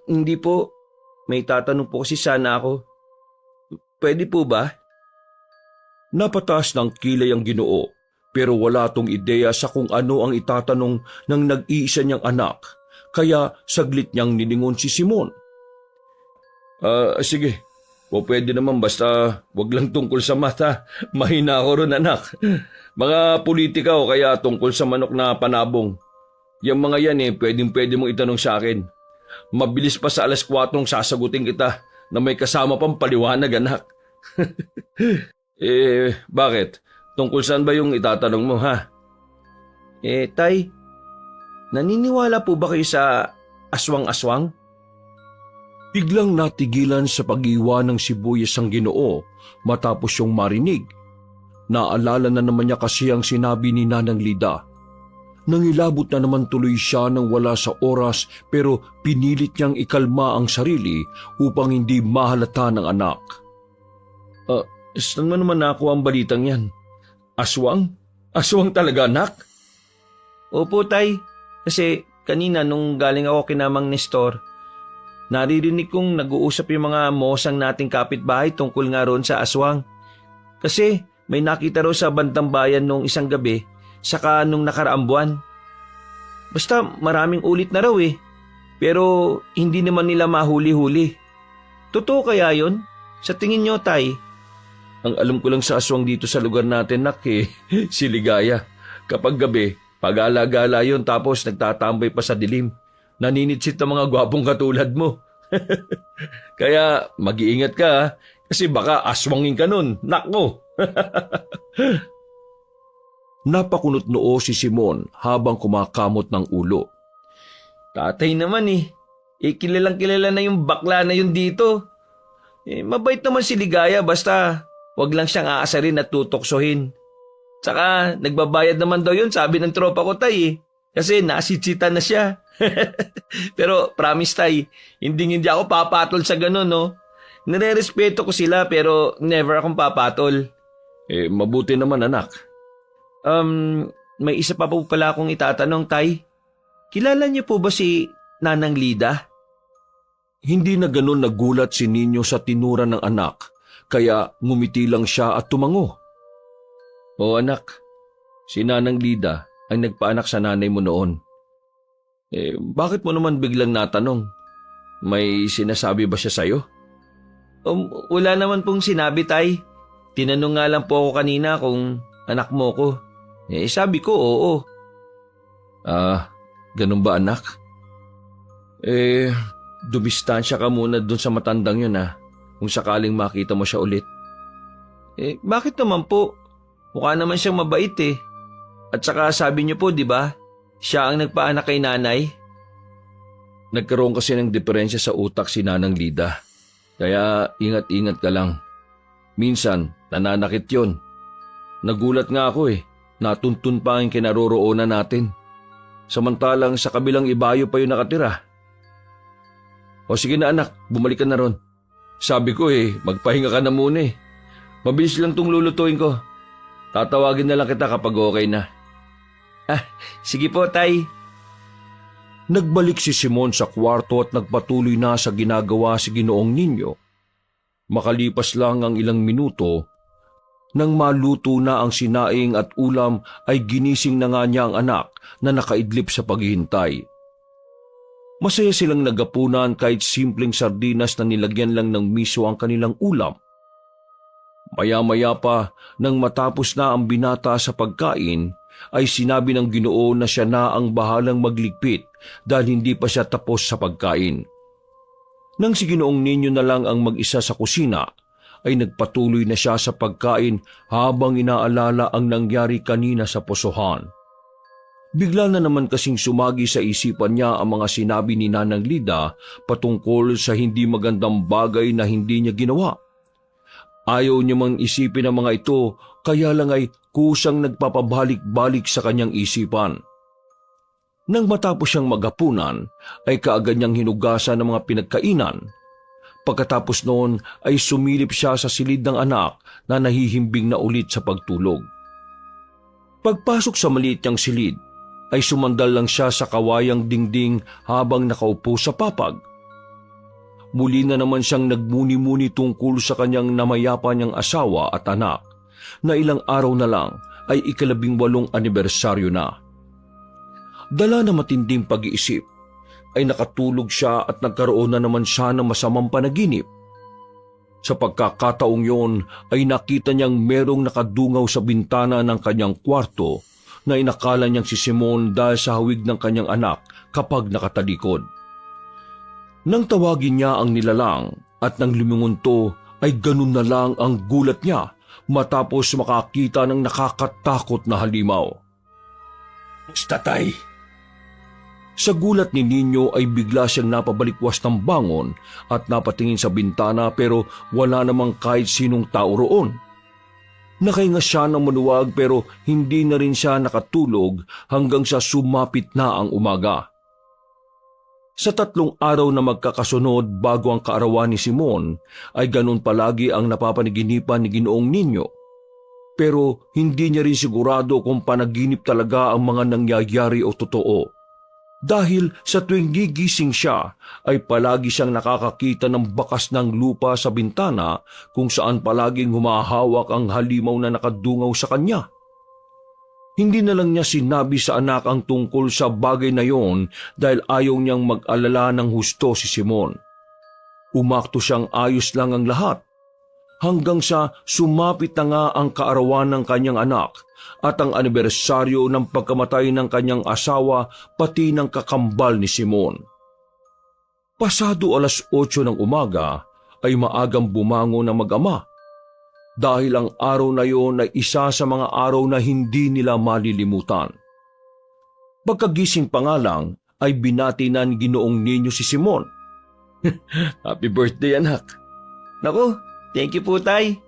Hindi po. May tatanong po kasi sana ako. Pwede po ba? Napataas ng kilay ang Ginoo, pero wala tong ideya sa kung ano ang itatanong ng nag-iisa niyang anak, kaya saglit niyang nilingon si Simon. Sige, o pwede naman basta wag lang tungkol sa mata, mahina ako ron anak. Mga politika o kaya tungkol sa manok na panabong. Yung mga yan pwedeng-pwede mong itanong sa akin. Mabilis pa sa 4:00 sasagutin kita na may kasama pang paliwanag anak. Bakit? Tungkol saan ba yung itatanong mo, ha? Tay, naniniwala po ba kayo sa aswang-aswang? Biglang natigilan sa pag-iwan ng sibuyas ang Ginoo matapos yung marinig. Naalala na naman niya kasi ang sinabi ni Nanang Lida. Nangilabot na naman tuloy siya nang wala sa oras pero pinilit niyang ikalma ang sarili upang hindi mahalata ng anak. Saan mo naman nakuha ang balitang yan? Aswang? Aswang talaga, anak? Opo, Tay. Kasi kanina nung galing ako kina Mang Nestor, naririnig kong nag-uusap yung mga mosang nating kapitbahay tungkol nga roon sa aswang. Kasi may nakita raw sa bandang bayan nung isang gabi, saka nung nakaraang buwan. Basta maraming ulit na raw pero hindi naman nila mahuli-huli. Totoo kaya yon? Sa tingin nyo, Tay? Ang alam ko lang sa aswang dito sa lugar natin, nak, si Ligaya. Kapag gabi, pag-alagala yun tapos nagtatambay pa sa dilim. Naninitsit ng mga gwapong katulad mo. Kaya mag-iingat ka, Kasi baka aswangin ka nun. Nako! Napakunot noo si Simon habang kumakamot ng ulo. Tatay naman eh. Kilalang kilala na yung bakla na yun dito. Mabait naman si Ligaya basta wag lang siyang aasarin at tutoksohin. Tsaka nagbabayad naman daw yun sabi ng tropa ko tay eh. Kasi nasitsita na siya. Pero promise tay, hindi ako papatol sa ganun no. Nire-respeto ko sila pero never akong papatol. Mabuti naman anak. May isa pa po pala akong itatanong tay. Kilala niyo po ba si Nanang Lida? Hindi na ganun nagulat si Ninyo sa tinura ng anak, kaya ngumiti lang siya at tumango. Oo anak, si Nanang Lida ang nagpaanak sa nanay mo noon. Bakit mo naman biglang natanong? May sinasabi ba siya sa'yo? Wala naman pong sinabi tay. Tinanong nga lang po ako kanina kung anak mo ko. Sabi ko oo. Ganun ba anak? Dumistansya ka muna dun sa matandang yun kung sakaling makita mo siya ulit. Bakit naman po? Mukha naman siyang mabait eh. At saka sabi niyo po, di ba? Siya ang nagpaanak kay nanay. Nagkaroon kasi ng diferensya sa utak si Nanang Lida. Kaya ingat-ingat ka lang. Minsan, nananakit yon. Nagulat nga ako Natuntun pa ang kinaroroonan natin. Samantalang sa kabilang ibayo pa yung nakatira. O sige na anak, bumalik ka na ron. Sabi ko magpahinga ka na muna Mabilis lang tong lulutuin ko. Tatawagin na lang kita kapag okay na. Sige po tay. Nagbalik si Simon sa kwarto at nagpatuloy na sa ginagawa si Ginoong Ninyo. Makalipas lang ang ilang minuto, nang maluto na ang sinaing at ulam ay ginising na nga niya ang anak na nakaidlip sa paghihintay. Masaya silang nagapunan kahit simpleng sardinas na nilagyan lang ng miso ang kanilang ulam. Maya-maya pa, nang matapos na ang binata sa pagkain, ay sinabi ng Ginoo na siya na ang bahalang magligpit dahil hindi pa siya tapos sa pagkain. Nang si Ginoong Ninyo na lang ang mag-isa sa kusina, ay nagpatuloy na siya sa pagkain habang inaalala ang nangyari kanina sa posohan. Bigla na naman kasing sumagi sa isipan niya ang mga sinabi ni Nanang Lida patungkol sa hindi magandang bagay na hindi niya ginawa. Ayaw niya mang isipin ang mga ito, kaya lang ay kusang nagpapabalik-balik sa kanyang isipan. Nang matapos siyang maghapunan, ay kaagad niyang hinugasan ng mga pinagkainan. Pagkatapos noon ay sumilip siya sa silid ng anak na nahihimbing na ulit sa pagtulog. Pagpasok sa maliit niyang silid, ay sumandal lang siya sa kawayang dingding habang nakaupo sa papag. Muli na naman siyang nagmuni-muni tungkol sa kanyang namayapa niyang asawa at anak, na ilang araw na lang ay 18 anibersaryo na. Dala na matinding pag-iisip, ay nakatulog siya at nagkaroon na naman siya ng masamang panaginip. Sa pagkakataong yon ay nakita niyang merong nakadungaw sa bintana ng kanyang kwarto na inakala niyang si Simon dahil sa hawig ng kanyang anak kapag nakatalikod. Nang tawagin niya ang nilalang at nang lumingunto ay ganun na lang ang gulat niya matapos makakita ng nakakatakot na halimaw. Tatay! Sa gulat ni Ninyo ay bigla siyang napabalikwas ng bangon at napatingin sa bintana pero wala namang kahit sinong tao roon. Nakahinga siya ng maluwag pero hindi na rin siya nakatulog hanggang sa sumapit na ang umaga. Sa 3 araw na magkakasunod bago ang kaarawan ni Simon ay ganun palagi ang napapanaginipan ni Ginoong Ninyo. Pero hindi niya rin sigurado kung panaginip talaga ang mga nangyayari o totoo. Dahil sa tuwing gigising siya ay palagi siyang nakakakita ng bakas ng lupa sa bintana kung saan palaging humahawak ang halimaw na nakadungaw sa kanya. Hindi na lang niya sinabi sa anak ang tungkol sa bagay na yon dahil ayaw niyang mag-alala ng husto si Simon. Umakto siyang ayos lang ang lahat hanggang sa sumapit na nga ang kaarawan ng kanyang anak at ang anibersaryo ng pagkamatay ng kanyang asawa pati ng kakambal ni Simon. Pasado 8:00 ng umaga ay maagang bumangon ng mag-ama dahil ang araw na iyon ay isa sa mga araw na hindi nila malilimutan. Pagkagising pa nga lang ay binati na ni Ginoong Ninyo si Simon. Happy birthday, anak. Naku, thank you po, Tay.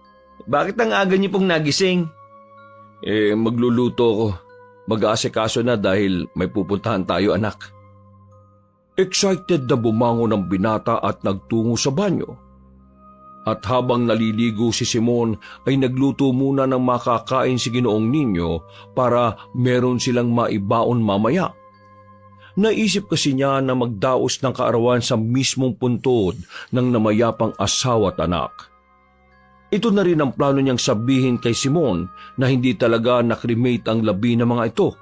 Bakit ang aga niyo pong nagising? Magluluto ko. Mag-aasikaso na dahil may pupuntahan tayo, anak. Excited na bumangon ang binata at nagtungo sa banyo. At habang naliligo si Simon ay nagluto muna ng makakain si Ginoong Ninyo para meron silang maibaon mamaya. Naisip kasi niya na magdaos ng kaarawan sa mismong puntod ng namayapang asawa at anak. Ito na rin ang plano niyang sabihin kay Simon na hindi talaga nakremate ang labi ng mga ito,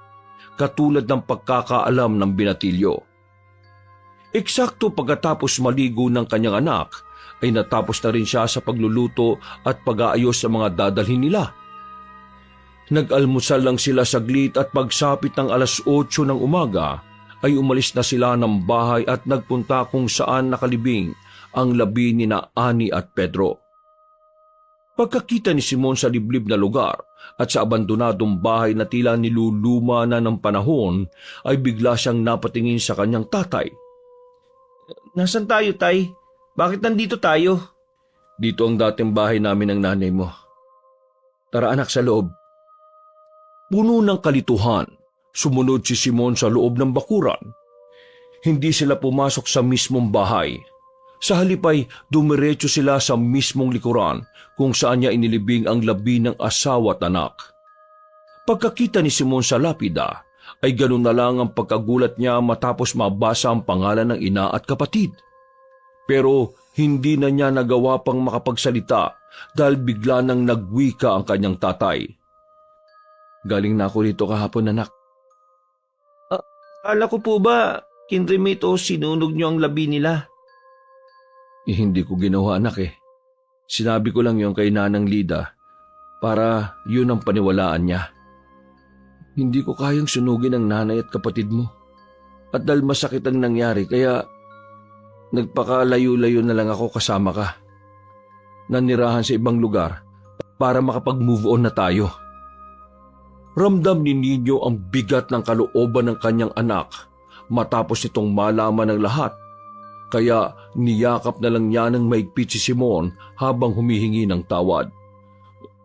katulad ng pagkakaalam ng binatilyo. Eksakto pagkatapos maligo ng kanyang anak, ay natapos na rin siya sa pagluluto at pag-aayos sa mga dadalhin nila. Nag-almusal lang sila saglit at pagsapit ng 8:00 ng umaga, ay umalis na sila ng bahay at nagpunta kung saan nakalibing ang labi ni na Ani at Pedro. Pagkakita ni Simon sa liblib na lugar at sa abandonadong bahay na tila niluluma na ng panahon, ay bigla siyang napatingin sa kanyang tatay. Nasaan tayo, Tay? Bakit nandito tayo? Dito ang dating bahay namin ng nanay mo. Tara anak, sa loob. Puno ng kalituhan, sumunod si Simon sa loob ng bakuran. Hindi sila pumasok sa mismong bahay. Sa halip ay dumiretso sila sa mismong likuran kung saan niya inilibing ang labi ng asawa at anak. Pagkakita ni Simon sa lapida, ay ganun na lang ang pagkagulat niya matapos mabasa ang pangalan ng ina at kapatid. Pero hindi na niya nagawa pang makapagsalita dahil bigla nang nagwika ang kanyang tatay. Galing na ako rito kahapon, anak. Akala ko po ba, kinremate o sinunog niyo ang labi nila? Hindi ko ginawa, anak eh. Sinabi ko lang yon kay Nanang Lida para yun ang paniwalaan niya. Hindi ko kayang sunugin ang nanay at kapatid mo. At dahil masakit ang nangyari kaya nagpakalayo-layo na lang ako kasama ka. Nanirahan sa ibang lugar para makapag-move on na tayo. Ramdam ni Nino ang bigat ng kalooban ng kanyang anak matapos itong malaman ng lahat. Kaya niyakap na lang niya ng maigpit si Simon habang humihingi ng tawad.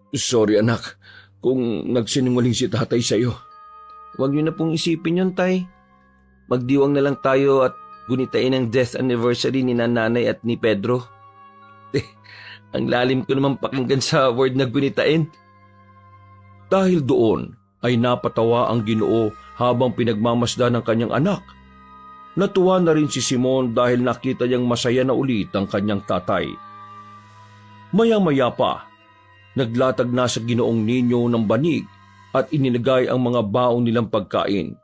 Sorry anak, kung nagsinungaling si tatay sa'yo. Huwag niyo na pong isipin yun, Tay. Magdiwang na lang tayo at gunitain ang death anniversary ni nanay at ni Pedro. Ang lalim ko naman pakinggan sa word na gunitain. Dahil doon ay napatawa ang Ginoo habang pinagmamasdan ng kanyang anak. Natuwa na rin si Simon dahil nakita niyang masaya na ulit ang kanyang tatay. Maya-maya pa, naglatag na sa Ginoong Ninyo ng banig at inilagay ang mga baon nilang pagkain.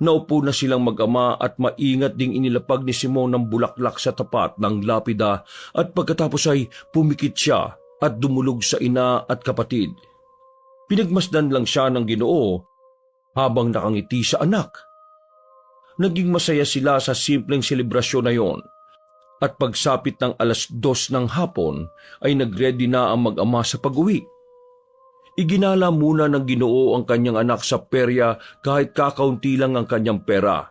Naupo na silang mag-ama at maingat ding inilapag ni Simon ng bulaklak sa tapat ng lapida at pagkatapos ay pumikit siya at dumulog sa ina at kapatid. Pinagmasdan lang siya ng Ginoo habang nakangiti sa anak. Naging masaya sila sa simpleng selebrasyon na yon. At pagsapit ng 2:00 ng hapon ay nagready na ang mag-ama sa pag-uwi. Iginala muna ng Ginoo ang kanyang anak sa perya kahit kakaunti lang ang kanyang pera.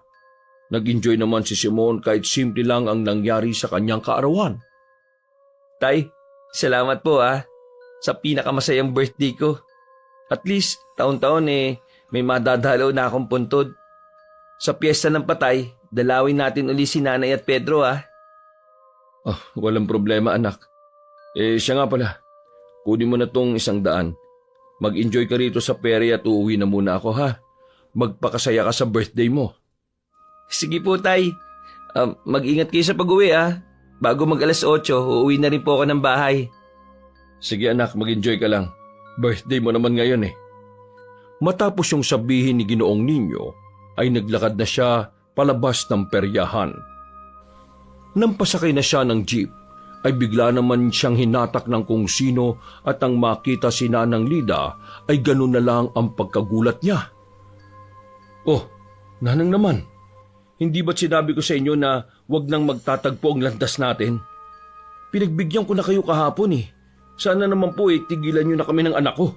Nag-enjoy naman si Simon kahit simple lang ang nangyari sa kanyang kaarawan. Tay, salamat po sa pinakamasayang birthday ko. At least, taon-taon may madadalaw na akong puntod. Sa piyesta ng patay, dalawin natin uli si Nanay at Pedro Walang problema anak. Siya nga pala, kunin mo na tong 100. Mag-enjoy ka rito sa perya at uuwi na muna ako Magpakasaya ka sa birthday mo. Sige po, Tay. Mag-ingat kayo sa pag-uwi Bago mag 8:00, uuwi na rin po ako ng bahay. Sige anak, mag-enjoy ka lang. Birthday mo naman ngayon Matapos yung sabihin ni Ginoong Ninyo, ay naglakad na siya palabas ng peryahan. Nang pasakay na siya ng jeep, ay bigla naman siyang hinatak ng kung sino at ang makita si Nanang Lida ay ganun na lang ang pagkagulat niya. Oh, Nanang naman, hindi ba't sinabi ko sa inyo na wag nang magtatagpo ang landas natin? Pinagbigyan ko na kayo kahapon eh. Sana naman po tigilan niyo na kami ng anak ko.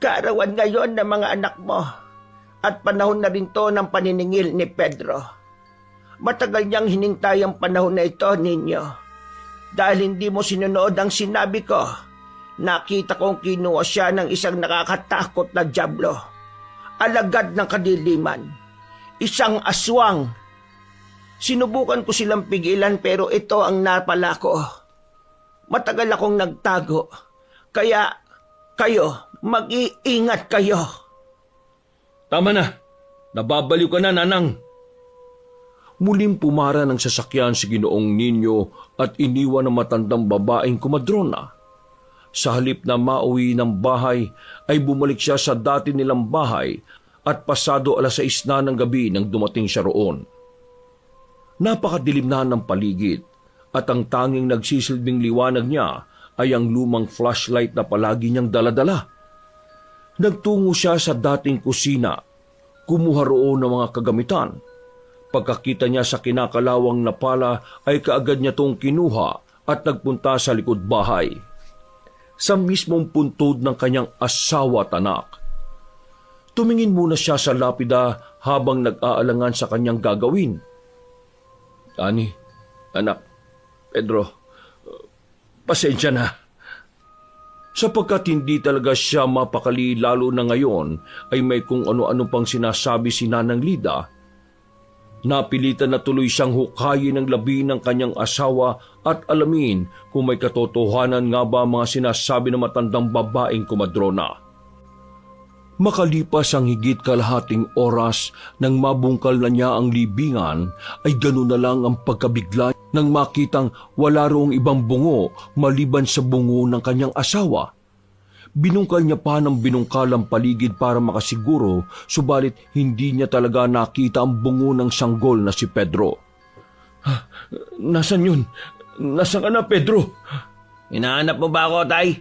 Kaarawan ngayon ng mga anak mo at panahon na rin to ng paniningil ni Pedro. Matagal niyang hinintay ang panahon na ito, ninyo. Dahil hindi mo sinunood ang sinabi ko, nakita kong kinuha siya ng isang nakakatakot na dyablo. Alagad ng kadiliman. Isang aswang. Sinubukan ko silang pigilan pero ito ang napala ko. Matagal akong nagtago. Kaya kayo, mag-iingat kayo. Tama na. Nababaliw ka na, Nanang. Muling pumara ng sasakyan si Ginoong Ninyo at iniwan ang matandang babaeng kumadrona. Sa halip na mauwi ng bahay ay bumalik siya sa dati nilang bahay at pasado 6:00 na ng gabi nang dumating siya roon. Napakadilim na ng paligid at ang tanging nagsisilbing liwanag niya ay ang lumang flashlight na palagi niyang daladala. Nagtungo siya sa dating kusina, kumuha roon ng mga kagamitan. Pagkakita niya sa kinakalawang na pala ay kaagad niya tong kinuha at nagpunta sa likod bahay. Sa mismong puntod ng kanyang asawa at anak. Tumingin muna siya sa lapida habang nag-aalangan sa kanyang gagawin. Ani, anak, Pedro, pasensya na. Sapagkat hindi talaga siya mapakali lalo na ngayon ay may kung ano-ano pang sinasabi si Nanang Lida. Napilitan na tuloy siyang hukayin ang labi ng kanyang asawa at alamin kung may katotohanan nga ba mga sinasabi ng matandang babaeng kumadrona. Makalipas ang higit kalahating oras nang mabungkal na niya ang libingan ay gano'n na lang ang pagkabigla nang makitang wala roong ibang bungo maliban sa bungo ng kanyang asawa. Binungkal niya pa ng binungkal ang paligid para makasiguro, subalit hindi niya talaga nakita ang bungo ng sanggol na si Pedro. Nasaan yun? Nasaan ka na, Pedro? Hinahanap mo ba ako, Tay?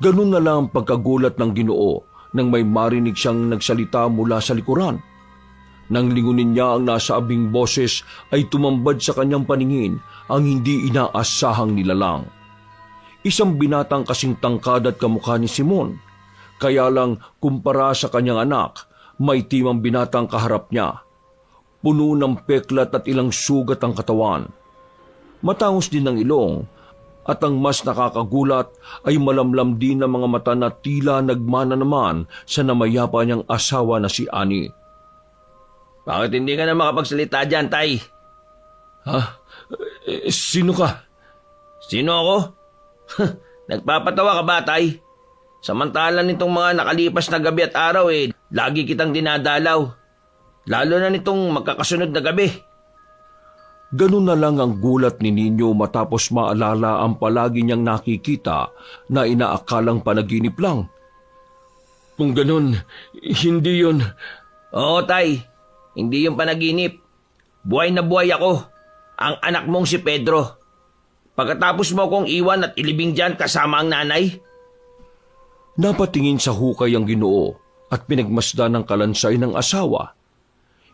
Ganun na lang ang pagkagulat ng Ginoo nang may marinig siyang nagsalita mula sa likuran. Nang lingunin niya ang nasaabing boses ay tumambad sa kanyang paningin ang hindi inaasahang nilalang. Isang binatang kasing tangkad at kamukha ni Simon. Kaya lang kumpara sa kanyang anak, may timang binatang kaharap niya. Puno ng peklat at ilang sugat ang katawan. Matangos din ang ilong at ang mas nakakagulat ay malamlam din ang mga mata na tila nagmana naman sa namayapa niyang asawa na si Ani. Bakit hindi ka na makapagsalita dyan, Tay? Ha? Sino ka? Sino ako? Nagpapatawa ka ba, Tay? Samantalan nitong mga nakalipas na gabi at araw lagi kitang dinadalaw. Lalo na nitong magkakasunod na gabi. Ganun na lang ang gulat ni Ninyo matapos maalala ang palagi niyang nakikita na inaakalang panaginip lang. Kung ganun, hindi yun. Oo, Tay. Hindi yung panaginip. Buhay na buhay ako. Ang anak mong si Pedro. Pagkatapos mo akong iwan at ilibing dyan kasama ang nanay. Napatingin sa hukay ang Ginoo at pinagmasdan ng kalansay ng asawa.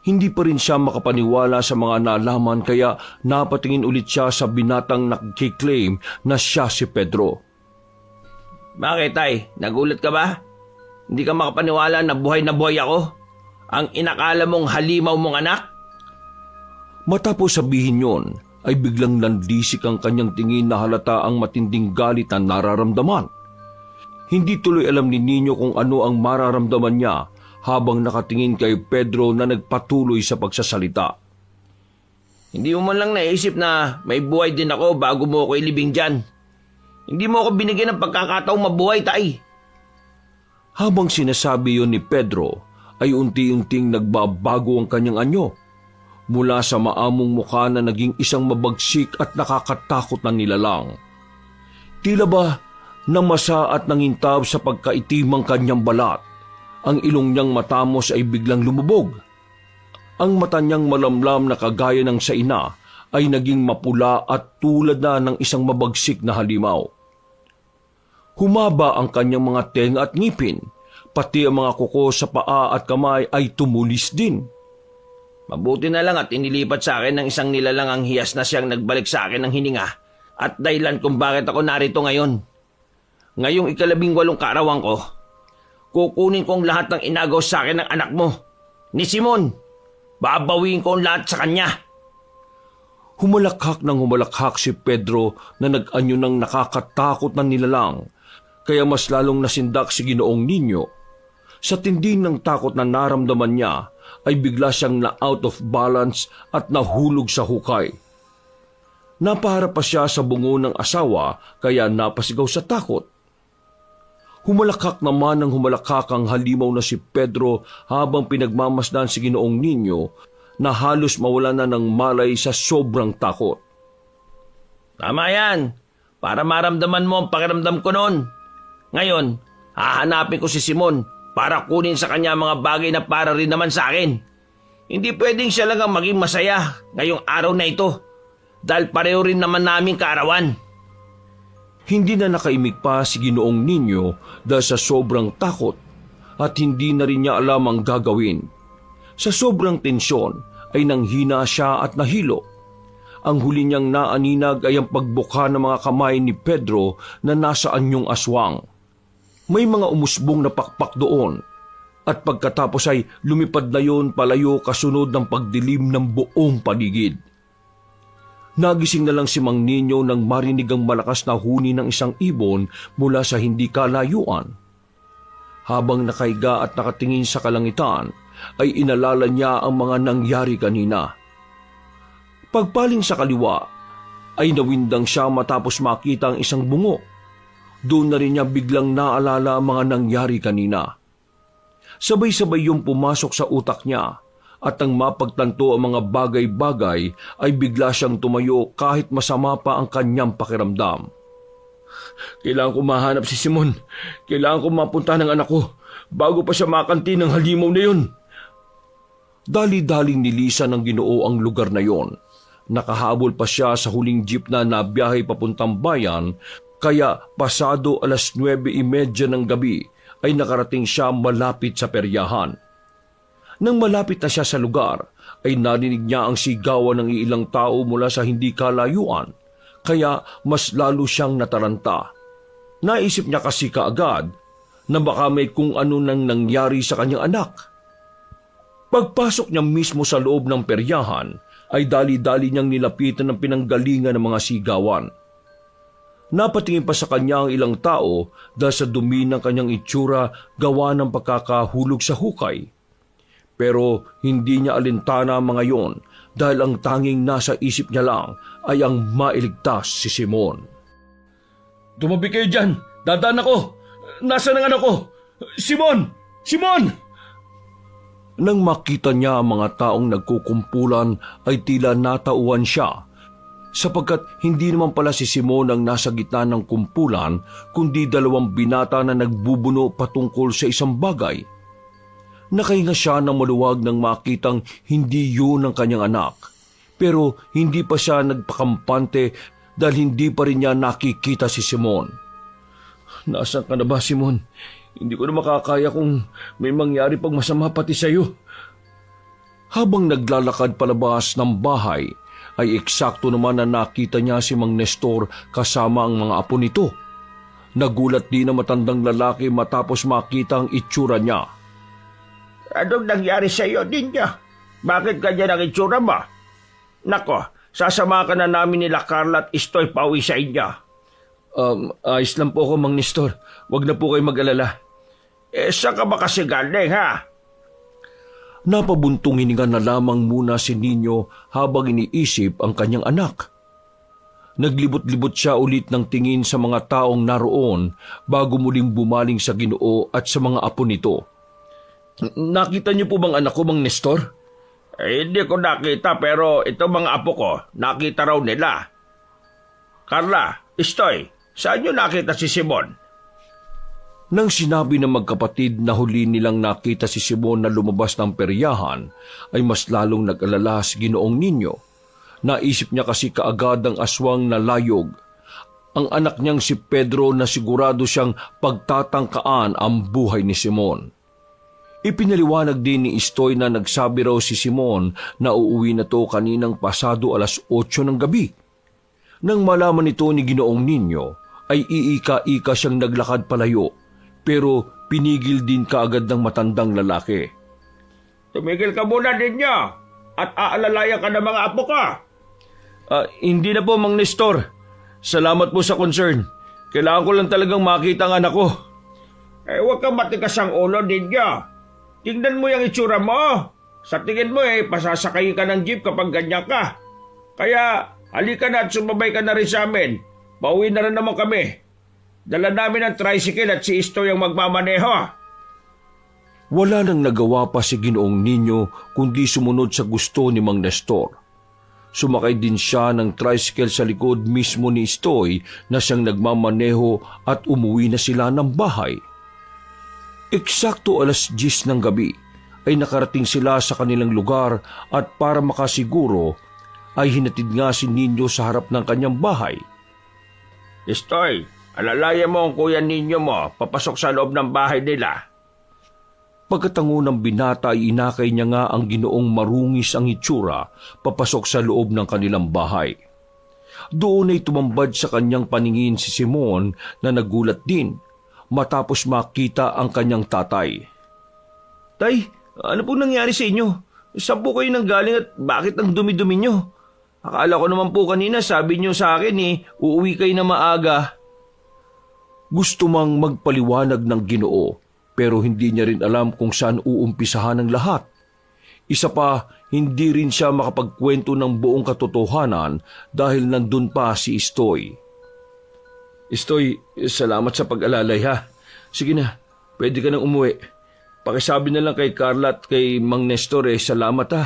Hindi pa rin siya makapaniwala sa mga nalaman kaya napatingin ulit siya sa binatang nakiklaim na siya si Pedro. Bakit, Tay? Nagulat ka ba? Hindi ka makapaniwala na buhay ako? Ang inakala mong halimaw mong anak? Matapos sabihin yon, ay biglang nandisik ang kanyang tingin na halata ang matinding galit na nararamdaman. Hindi tuloy alam ni Nino kung ano ang mararamdaman niya habang nakatingin kay Pedro na nagpatuloy sa pagsasalita. Hindi mo man lang naisip na may buhay din ako bago mo ako ilibing dyan. Hindi mo ako binigyan ng pagkakataong mabuhay, Tay. Habang sinasabi yon ni Pedro, ay unti-unting nagbabago ang kanyang anyo. Mula sa maamong mukha na naging isang mabagsik at nakakatakot na nilalang. Tila ba namasa at nangintab sa pagkaitim ang kanyang balat. Ang ilong niyang matamos ay biglang lumubog. Ang mata niyang malamlam na kagaya ng sa ina ay naging mapula at tulad na ng isang mabagsik na halimaw. Humaba ang kanyang mga tenga at ngipin, pati ang mga kuko sa paa at kamay ay tumulis din. Mabuti na lang at inilipat sa akin ng isang nilalang ang hiyas na siyang nagbalik sa akin ng hininga at dahilan kung bakit ako narito ngayon. Ngayong 18 kaarawan ko, kukunin ko ang lahat ng inagaw sa akin ng anak mo, ni Simon. Babawiin ko ang lahat sa kanya. Humalakhak ng humalakhak si Pedro na nag-anyo ng nakakatakot na nilalang, kaya mas lalong nasindak si Ginoong Ninyo. Sa tindi ng takot na naramdaman niya, ay bigla siyang na-out of balance at nahulog sa hukay. Napaharap pa siya sa bungo ng asawa, kaya napasigaw sa takot. Humalakhak naman ng humalakhak ang halimaw na si Pedro habang pinagmamasdan si Ginoong Ninyo na halos mawala na ng malay sa sobrang takot. Tama yan, para maramdaman mo ang pakiramdam ko noon. Ngayon, hahanapin ko si Simon para kunin sa kanya mga bagay na para rin naman sa akin. Hindi pwedeng siya lang ang maging masaya ngayong araw na ito dahil pareho rin naman naming kaarawan. Hindi na nakaimik pa si Ginoong Ninyo dahil sa sobrang takot at hindi na rin niya alam ang gagawin. Sa sobrang tensyon ay nanghina siya at nahilo. Ang huli niyang naaninag ay ang pagbuka ng mga kamay ni Pedro na nasa anyong aswang. May mga umusbong na pakpak doon at pagkatapos ay lumipad na yon palayo kasunod ng pagdilim ng buong paligid. Nagising na lang si Mang Ninyo nang marinig ang malakas na huni ng isang ibon mula sa hindi kalayuan. Habang nakaiga at nakatingin sa kalangitan, ay inalala niya ang mga nangyari kanina. Pagpaling sa kaliwa, ay nawindang siya matapos makita ang isang bungo. Doon na rin niya biglang naalala ang mga nangyari kanina. Sabay-sabay yung pumasok sa utak niya at nang mapagtanto ang mga bagay-bagay ay bigla siyang tumayo kahit masama pa ang kanyang pakiramdam. Kailangan ko mahanap si Simon. Kailangan ko mapunta ng anak ko bago pa siya makanti ng halimaw na yun. Dali-daling nilisan ng Ginoo ang lugar na yon. Nakahabol pa siya sa huling jeep na nabiyahe papuntang bayan, kaya pasado 9:30 ng gabi ay nakarating siya malapit sa peryahan. Nang malapit na siya sa lugar, ay narinig niya ang sigawan ng ilang tao mula sa hindi kalayuan, kaya mas lalo siyang nataranta. Naisip niya kasi kaagad na baka may kung ano nang nangyari sa kanyang anak. Pagpasok niya mismo sa loob ng peryahan, ay dali-dali niyang nilapitan ng pinanggalingan ng mga sigawan. Napatingin pa sa kanya ang ilang tao dahil sa dumi ng kanyang itsura gawa ng pagkakahulog sa hukay. Pero hindi niya alintana ang mga yon dahil ang tanging nasa isip niya lang ay ang mailigtas si Simon. Tumabi kayo dyan! Dadaan ako! Nasaan ang anak ko? Simon! Simon! Nang makita niya ang mga taong nagkukumpulan ay tila natauhan siya, sapagkat hindi naman pala si Simon ang nasa gitna ng kumpulan kundi 2 binata na nagbubuno patungkol sa isang bagay. Nakahinga siya ng maluwag nang makitang hindi yun ang kanyang anak, pero hindi pa siya nagpakampante dahil hindi pa rin niya nakikita si Simon. Nasaan ka na ba, Simon? Hindi ko na makakaya kung may mangyari pag masama pati sa'yo. Habang naglalakad palabas ng bahay, ay eksakto naman na nakita niya si Mang Nestor kasama ang mga apo nito. Nagulat din ang matandang lalaki matapos makita ang itsura niya. Anong nangyari sa iyo, Ninyo? Bakit ganyan ang itsura mo? Nako, sasama ka na namin nila Carla at Istoy pauwi sa inyo. Ayos lang po ako, Mang Nestor. Huwag na po kayo mag-alala. Saan ka ba kasi galing, ha? Napabuntong hininga na lamang muna si Ninyo habang iniisip ang kanyang anak. Naglibot-libot siya ulit ng tingin sa mga taong naroon bago muling bumaling sa Ginoo at sa mga apo nito. Nakita niyo po bang anak ko, Mang Nestor? Hindi ko nakita pero ito mga apo ko, nakita raw nila. Carla, Istoy, saan niyo nakita si Simon? Nang sinabi ng magkapatid na huli nilang nakita si Simon na lumabas ng peryahan, ay mas lalong nag-alala si Ginoong Ninyo. Naisip niya kasi kaagad ang aswang na layog. Ang anak niyang si Pedro na sigurado siyang pagtatangkaan ang buhay ni Simon. Ipinaliwanag din ni Istoy na nagsabi raw si Simon na uuwi na to kaninang pasado 8:00 ng gabi. Nang malaman ito ni Ginoong Ninyo, ay iika-ika siyang naglakad palayo, pero pinigil din kaagad ng matandang lalaki. Tumigil ka muna ninyo at aalalayan ka ng mga apo ka. Hindi na po, Mang Nestor. Salamat po sa concern. Kailangan ko lang talagang makita ang anak ko. Huwag kang matigas ang ulo ninyo. Tingnan mo yung itsura mo. Sa tingin mo pasasakayin ka ng jeep kapag ganyan ka. Kaya halika na at sumabay ka na rin sa amin. Pauwi na rin naman kami. Dala namin ang tricycle at si Istoy ang magmamaneho. Wala nang nagawa pa si Ginoong Ninyo kundi sumunod sa gusto ni Mang Nestor. Sumakay din siya ng tricycle sa likod mismo ni Istoy na siyang nagmamaneho at umuwi na sila ng bahay. Eksakto 10:00 ng gabi ay nakarating sila sa kanilang lugar at para makasiguro ay hinatid nga si Ninyo sa harap ng kanyang bahay. Istoy, alalayan mo ang kuya ninyo mo papasok sa loob ng bahay nila. Pagkatango ng binata ay inakay niya nga ang Ginoong marungis ang itsura papasok sa loob ng kanilang bahay. Doon ay tumambad sa kanyang paningin si Simon na nagulat din matapos makita ang kanyang tatay. Tay, ano po nangyari sa inyo? Saan po kayo nanggaling at bakit ang dumi-dumi nyo? Akala ko naman po kanina sabi nyo sa akin uuwi kayo na maaga. Gusto mang magpaliwanag ng Ginoo pero hindi niya rin alam kung saan uumpisahan ang lahat. Isa pa, hindi rin siya makapagkwento ng buong katotohanan dahil nandun pa si Istoy. Istoy, salamat sa pag-alalay ha. Sige na, pwede ka nang umuwi. Pakisabi na lang kay Carla at kay Mang Nestor salamat ha.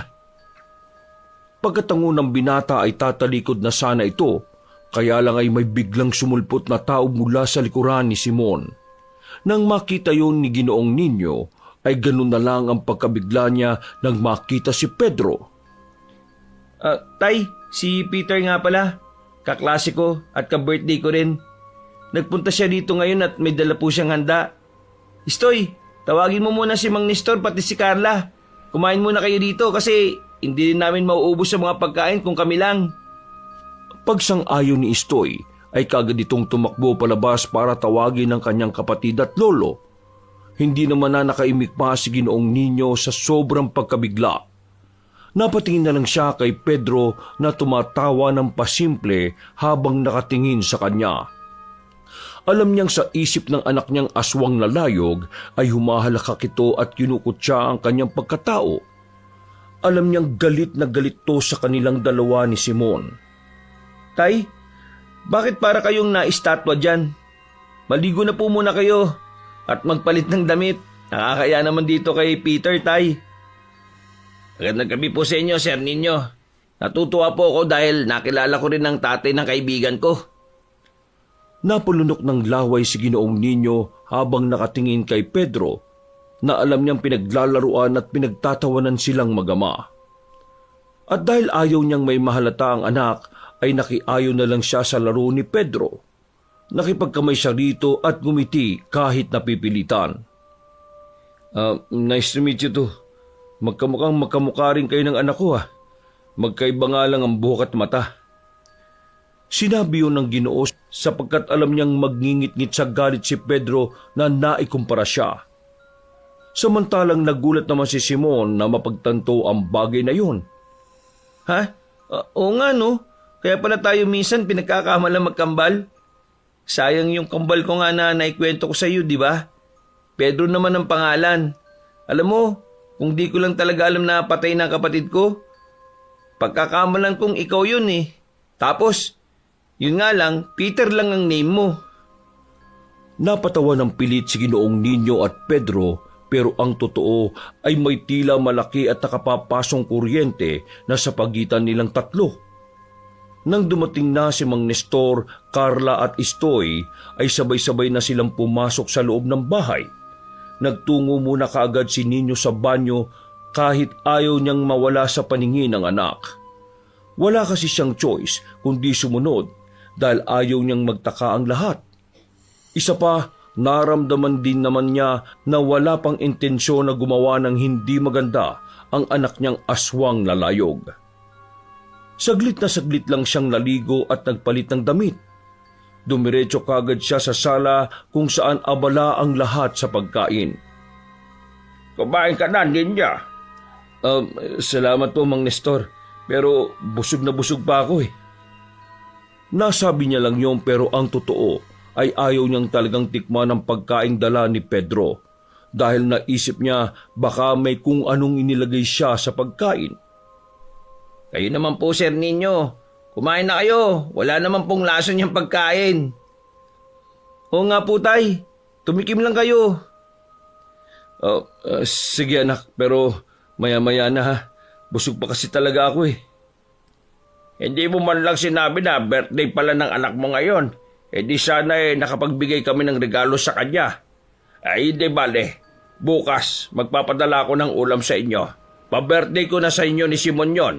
Pagkatango ng binata ay tatalikod na sana ito, kaya lang ay may biglang sumulpot na tao mula sa likuran ni Simon. Nang makita yon ni Ginoong Ninyo, ay ganun na lang ang pagkabigla niya nang makita si Pedro. Tay, si Peter nga pala. Kaklase ko at ka-birthday ko rin. Nagpunta siya dito ngayon at may dala po siyang handa. Istoy, tawagin mo muna si Mang Nestor pati si Carla. Kumain muna kayo dito kasi hindi din namin mauubos sa mga pagkain kung kami lang. Pagsang-ayon ni Istoy, ay kagad itong tumakbo palabas para tawagin ang kanyang kapatid at lolo. Hindi naman na nakaimik pa si Ginoong Ninyo sa sobrang pagkabigla. Napatingin na lang siya kay Pedro na tumatawa ng pasimple habang nakatingin sa kanya. Alam niyang sa isip ng anak niyang aswang na layog ay humahalakak ito at kinukutya ang kanyang pagkatao. Alam niyang galit na galit to sa kanilang dalawa ni Simon. Tay, bakit para kayong naistatwa dyan? Maligo na po muna kayo at magpalit ng damit. Nakakaya naman dito kay Peter, Tay. Magandang gabi po sa inyo, Sir Ninyo. Natutuwa po ako dahil nakilala ko rin ang tatay ng kaibigan ko. Napulunok ng laway si Ginoong Ninyo habang nakatingin kay Pedro na alam niyang pinaglalaruan at pinagtatawanan silang magama. At dahil ayaw niyang may mahalata ang anak, ay nakiayo na lang siya sa laro ni Pedro. Nakipagkamay siya rito at gumiti kahit napipilitan. Nice to meet you too. Magkamukhang magkamukha rin kayo ng anak ko ha. Magkaiba nga lang ang buhok at mata. Sinabi yun ng Ginoo sapagkat alam niyang magngingit-ngit sa galit si Pedro na naikumpara siya. Samantalang nagulat naman si Simon na mapagtanto ang bagay na yun. Ha? Oo nga no. Kaya pala tayo minsan pinagkakamalang magkambal. Sayang yung kambal ko nga na naikwento ko sa iyo, di ba? Pedro naman ang pangalan. Alam mo, kung di ko lang talaga alam na patay na kapatid ko, pagkakamalan kong ikaw yun eh. Tapos, yun nga lang, Peter lang ang name mo. Napatawa ng pilit si Ginoong Ninyo at Pedro, pero ang totoo ay may tila malaki at nakapapasong kuryente na sa pagitan nilang tatlo. Nang dumating na si Mang Nestor, Carla at Istoy, ay sabay-sabay na silang pumasok sa loob ng bahay. Nagtungo muna kaagad si Ninyo sa banyo kahit ayaw niyang mawala sa paningin ng anak. Wala kasi siyang choice kundi sumunod dahil ayaw niyang magtaka ang lahat. Isa pa, naramdaman din naman niya na wala pang intensyon na gumawa ng hindi maganda ang anak niyang aswang na layog. Saglit na saglit lang siyang naligo at nagpalit ng damit. Dumiretso kagad siya sa sala kung saan abala ang lahat sa pagkain. Kumain ka na, Ninya. Salamat po, Mang Nestor. Pero busog na busog pa ako eh. Nasabi niya lang yun pero ang totoo ay ayaw niyang talagang tikman ang pagkaing dala ni Pedro dahil naisip niya baka may kung anong inilagay siya sa pagkain. Kayo naman po, Sir Nino. Kumain na kayo. Wala naman pong lason yung pagkain. Oo nga po, Tay. Tumikim lang kayo. Sige anak, pero maya-maya na ha. Busog pa kasi talaga ako eh. Hindi mo man lang sinabi na birthday pala ng anak mo ngayon. Di sana nakapagbigay kami ng regalo sa kanya. Ay di bale, bukas magpapadala ako ng ulam sa inyo. Pa-birthday ko na sa inyo ni Simon yon.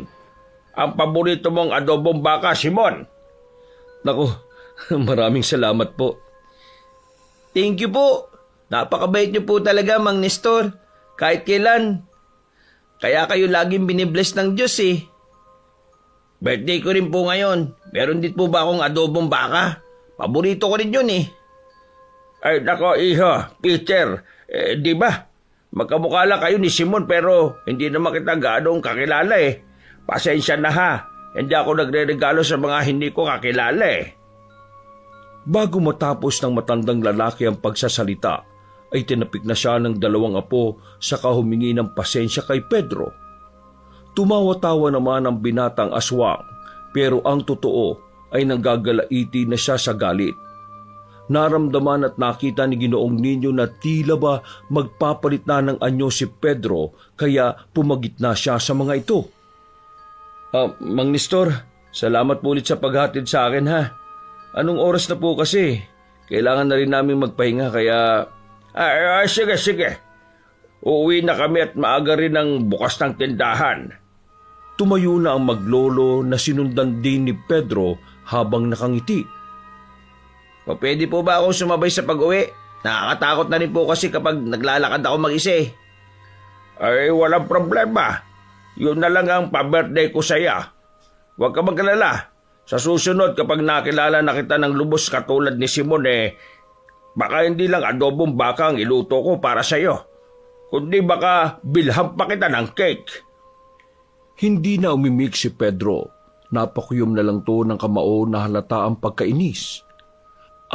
Ang paborito mong adobong baka, Simon. Naku, maraming salamat po. Thank you po. Napakabait niyo po talaga, Mang Nestor. Kahit kailan. Kaya kayo laging binibless ng Diyos eh. Birthday ko rin po ngayon. Meron din po ba akong adobong baka? Paborito ko rin yun eh. Ay nako iho, Peter. Di ba? Magkamukha lang kayo ni Simon pero hindi naman kita gaanong kakilala eh. Pasensya na ha. Hindi ako nagre-regalo sa mga hindi ko kakilala eh. Bago matapos ng matandang lalaki ang pagsasalita, ay tinapik na siya ng 2 apo saka humingi ng pasensya kay Pedro. Tumawa-tawa naman ang binatang aswang pero ang totoo ay nanggagalaiti na siya sa galit. Naramdaman at nakita ni Ginoong Niño na tila ba magpapalit na ng anyo si Pedro kaya pumagit na siya sa mga ito. Mang Nestor, salamat po ulit sa paghatid sa akin ha. Anong oras na po kasi? Kailangan na rin namin magpahinga kaya... Sige. Uuwi na kami at maaga rin ang bukas ng tindahan. Tumayo na ang maglolo na sinundan din ni Pedro habang nakangiti. Pwede po ba akong sumabay sa pag-uwi? Nakakatakot na rin po kasi kapag naglalakad ako mag-isa eh. Ay, walang problema. Yun na lang ang pa-birthday ko saya. Huwag ka mag-alala. Sa susunod kapag nakilala na kita ng lubos katulad ni Simon baka hindi lang adobong baka ang iluto ko para sa'yo. Kundi baka bilhan pa kita ng cake. Hindi na umimik si Pedro. Napakuyom na lang to ng kamao na halata ang pagkainis.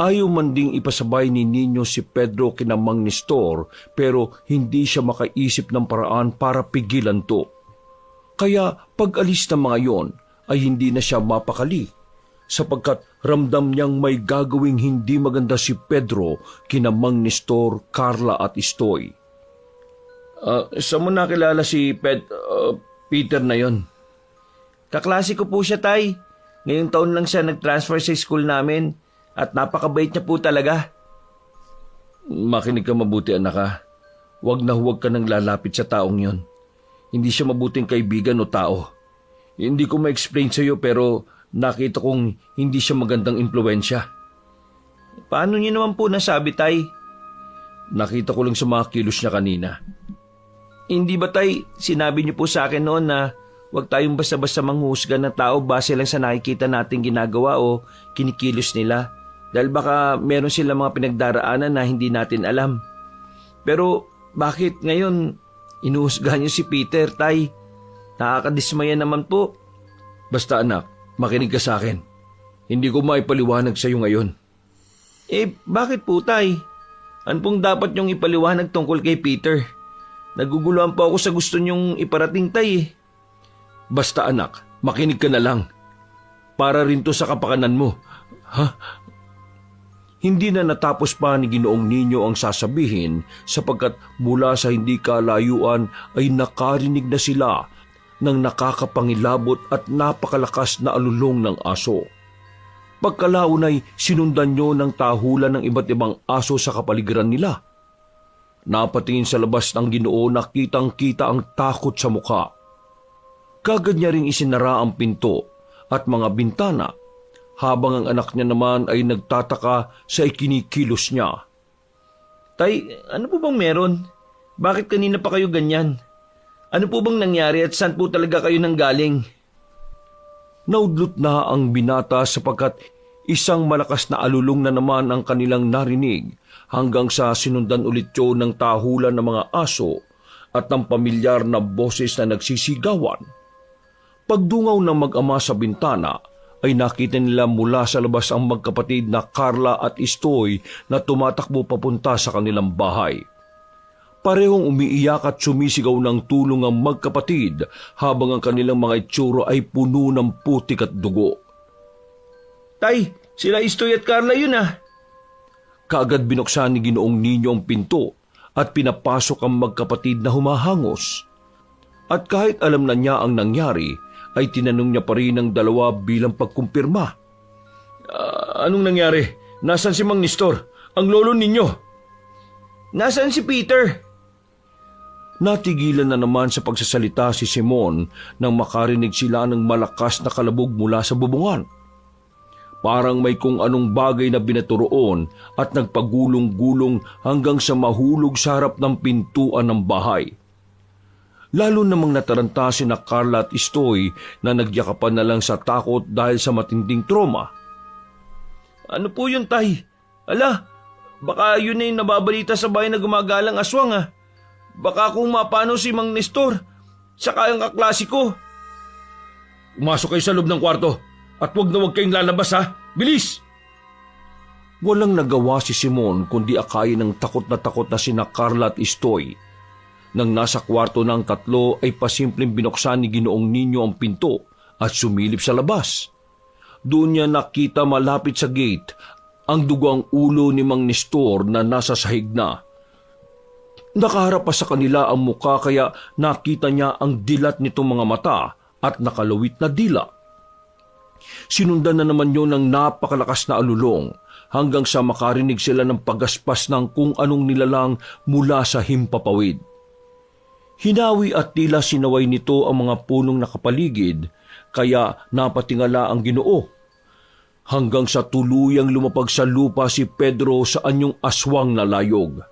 Ayaw man ding ipasabay ni Nino si Pedro kina Mang Nestor pero hindi siya makaisip ng paraan para pigilan to. Kaya pag-alis ng mga yon ay hindi na siya mapakali sapagkat ramdam niyang may gagawing hindi maganda si Pedro kina Mang Nestor, Carla at Istoy. Saan mo nakilala si Peter na yon? Kaklase ko po siya, Tay. Ngayong taon lang siya nag-transfer sa school namin at napakabait niya po talaga. Makinig ka mabuti anak ha. Huwag na huwag ka nang lalapit sa taong yon. Hindi siya mabuting kaibigan o tao. Hindi ko ma-explain sa iyo pero nakita kong hindi siya magandang impluensya. Paano niyo naman po nasabi, Tay? Nakita ko lang sa mga kilos niya kanina. Hindi ba, Tay, sinabi niyo po sa akin noon na huwag tayong basta-basta manghusga ng tao base lang sa nakikita nating ginagawa o kinikilos nila dahil baka meron silang mga pinagdaraanan na hindi natin alam. Pero bakit ngayon inuhusga niyo si Peter, Tay? Nakakadismaya naman po. Basta anak, makinig ka sa akin. Hindi ko maipaliwanag sa iyo ngayon. Bakit po, Tay? Ano pong dapat niyong ipaliwanag tungkol kay Peter? Naguguluhan po ako sa gusto niyong iparating, Tay. Basta anak, makinig ka na lang. Para rin to sa kapakanan mo. Ha? Hindi na natapos pa ni Ginoong Niño ang sasabihin sapagkat mula sa hindi kalayuan ay nakarinig na sila ng nakakapangilabot at napakalakas na alulong ng aso. Pagkalaon ay sinundan nyo ng tahulan ng iba't ibang aso sa kapaligiran nila. Napatingin sa labas ng Ginoo na kitang-kita ang takot sa mukha. Kagad niya ring isinara ang pinto at mga bintana habang ang anak niya naman ay nagtataka sa ikinikilos niya. Tay, ano po bang meron? Bakit kanina pa kayo ganyan? Ano po bang nangyari at saan po talaga kayo nanggaling? Naudlot na ang binata sapagkat isang malakas na alulong na naman ang kanilang narinig hanggang sa sinundan ulit yun ng tahulan ng mga aso at ng pamilyar na boses na nagsisigawan. Pagdungaw ng mag-ama sa bintana ay nakita nila mula sa labas ang magkapatid na Carla at Istoy na tumatakbo papunta sa kanilang bahay. Parehong umiiyak at sumisigaw ng tulong ang magkapatid habang ang kanilang mga itsura ay puno ng putik at dugo. Tay, sila Istoy at Carla yun ah. Kaagad binuksan ni Ginoong Ninyo ang pinto at pinapasok ang magkapatid na humahangos. At kahit alam na niya ang nangyari, ay tinanong niya pa rin ang dalawa bilang pagkumpirma. Anong nangyari? Nasaan si Mang Nestor? Ang lolo ninyo? Nasaan si Peter? Natigilan na naman sa pagsasalita si Simon nang makarinig sila ng malakas na kalabog mula sa bubungan. Parang may kung anong bagay na binaturoon at nagpagulong-gulong hanggang sa mahulog sa harap ng pintuan ng bahay. Lalo namang nataranta si na Carla at Istoy na nagyakapan na lang sa takot dahil sa matinding trauma. Ano po yun, Tay? Ala, baka yun na yung nababalita sa bahay na gumagalang aswang ah. Baka kung mapano si Mang Nestor, saka ang kaklase ko. Umasok kayo sa loob ng kwarto at huwag kayong lalabas ha. Bilis! Walang nagawa si Simon kundi akayin ng takot na sina Carla at Istoy. Nang nasa kwarto ng tatlo ay pasimpleng binuksan ni Ginoong Ninyo ang pinto at sumilip sa labas. Doon niya nakita malapit sa gate ang dugang ulo ni Mang Nestor na nasa sahig na. Nakaharap pa sa kanila ang muka kaya nakita niya ang dilat nitong mga mata at nakalawit na dila. Sinundan na naman yun ng napakalakas na alulong hanggang sa makarinig sila ng pagaspas ng kung anong nilalang mula sa himpapawid. Hinawi at tila sinaway nito ang mga punong nakapaligid kaya napatingala ang Ginoo. Hanggang sa tuluyang lumapag sa lupa si Pedro sa anyong aswang na layog.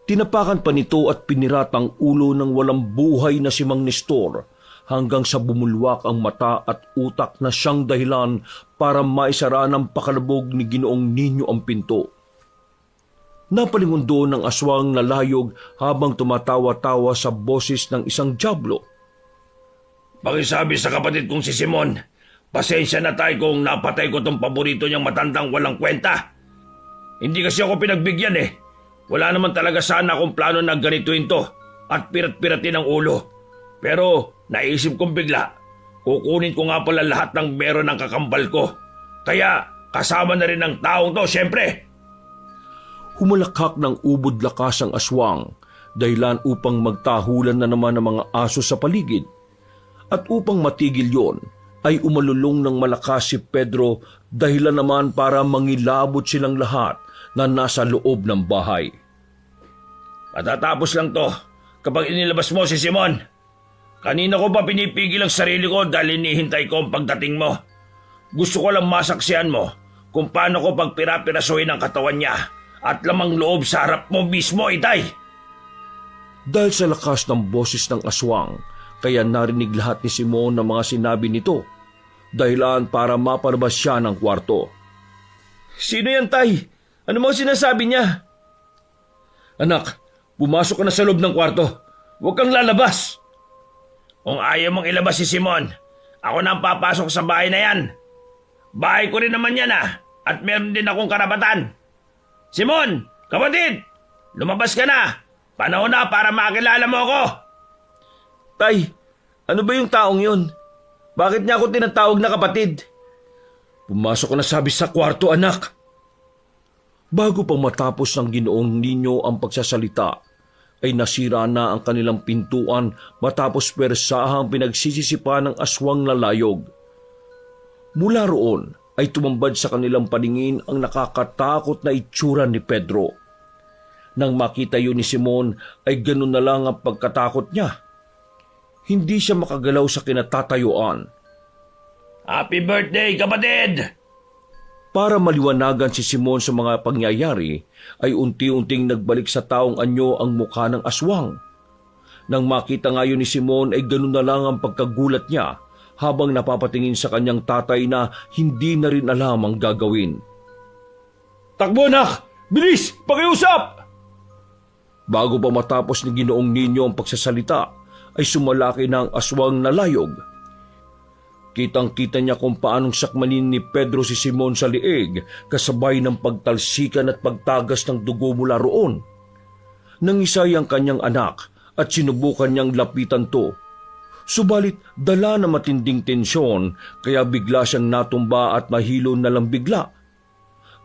Tinapakan pa nito at pinirat ang ulo ng walang buhay na si Mang Nestor hanggang sa bumulwak ang mata at utak na siyang dahilan para maisara ng pakalabog ni Ginoong Ninyo ang pinto. Napalingon doon ng aswang na layog habang tumatawa-tawa sa boses ng isang dyablo. Pakisabi sa kapatid kong si Simon, pasensya na tayo kung napatay ko tong paborito niyang matandang walang kwenta. Hindi kasi ako pinagbigyan eh. Wala naman talaga sana akong plano na ganituin to at pirat-piratin ang ulo. Pero naisip kong bigla, kukunin ko nga pala lahat ng meron ng kakambal ko. Kaya kasama na rin ang taong to, syempre. Humalakhak ng ubod lakas ang aswang, dahilan upang magtahulan na naman ang mga aso sa paligid. At upang matigil yon, ay umalulong ng malakas si Pedro dahilan naman para mangilabot silang lahat na nasa loob ng bahay. Matatapos lang to kapag inilabas mo si Simon. Kanina ko pa pinipigil ang sarili ko dahil hinihintay ko ang pagdating mo. Gusto ko lang masaksihan mo kung paano ko pagpira-pirasuhin ang katawan niya at lamang loob sa harap mo mismo, Itay. Dahil sa lakas ng boses ng aswang, kaya narinig lahat ni Simon ng mga sinabi nito, dahilan para mapalabas siya ng kwarto. Sino yan, Tay? Ano mo sinasabi niya? Anak, pumasok ka na sa loob ng kwarto. Huwag kang lalabas. Kung ayaw mong ilabas si Simon, ako na ang papasok sa bahay na yan. Bahay ko rin naman yan at meron din akong karapatan. Simon, kapatid, lumabas ka na. Panahon na para makilala mo ako. Tay, ano ba yung taong yun? Bakit niya ako tinatawag na kapatid? Pumasok ka na sabi sa kwarto, anak. Bago pa matapos ng Ginoong Ninyo ang pagsasalita, ay nasira na ang kanilang pintuan matapos persahang pinagsisisipa ng aswang na layog. Mula roon ay tumambad sa kanilang paningin ang nakakatakot na itsura ni Pedro. Nang makita yun ni Simon ay ganun na lang ang pagkatakot niya. Hindi siya makagalaw sa kinatatayuan. Happy birthday, kapatid! Para maliwanagan si Simon sa mga pangyayari, ay unti-unting nagbalik sa taong anyo ang mukha ng aswang. Nang makita nga yun ni Simon ay ganun na lang ang pagkagulat niya habang napapatingin sa kanyang tatay na hindi na rin alam ang gagawin. Takbo anak! Bilis! Pakiusap! Bago pa matapos ni Ginoong Ninyo ang pagsasalita, ay sumalaki na ang aswang na layog. Kitang-kita niya kung paanong sakmanin ni Pedro si Simon sa liig kasabay ng pagtalsikan at pagtagas ng dugo mula roon. Nangisay ang kanyang anak at sinubukan niyang lapitan to. Subalit dala na matinding tensyon kaya bigla siyang natumba at mahilo na lang bigla.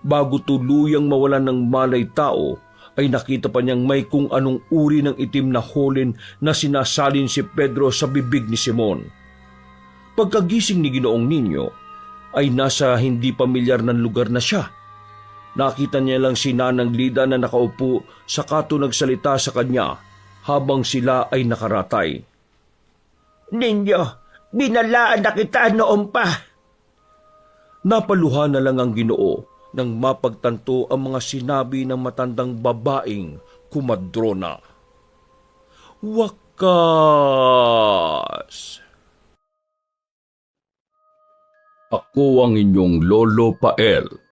Bago tuluyang mawalan ng malay tao, ay nakita pa niyang may kung anong uri ng itim na holin na sinasalin si Pedro sa bibig ni Simon. Pagkagising ni Ginoong Ninyo, ay nasa hindi pamilyar ng lugar na siya. Nakita niya lang si Nanang Lida na nakaupo saka nagsalita sa kanya habang sila ay nakaratay. Ninyo, binalaan na kita noon pa. Napaluha na lang ang Ginoo nang mapagtanto ang mga sinabi ng matandang babaeng kumadrona. Wakas! Ako ang inyong Lolo Pael.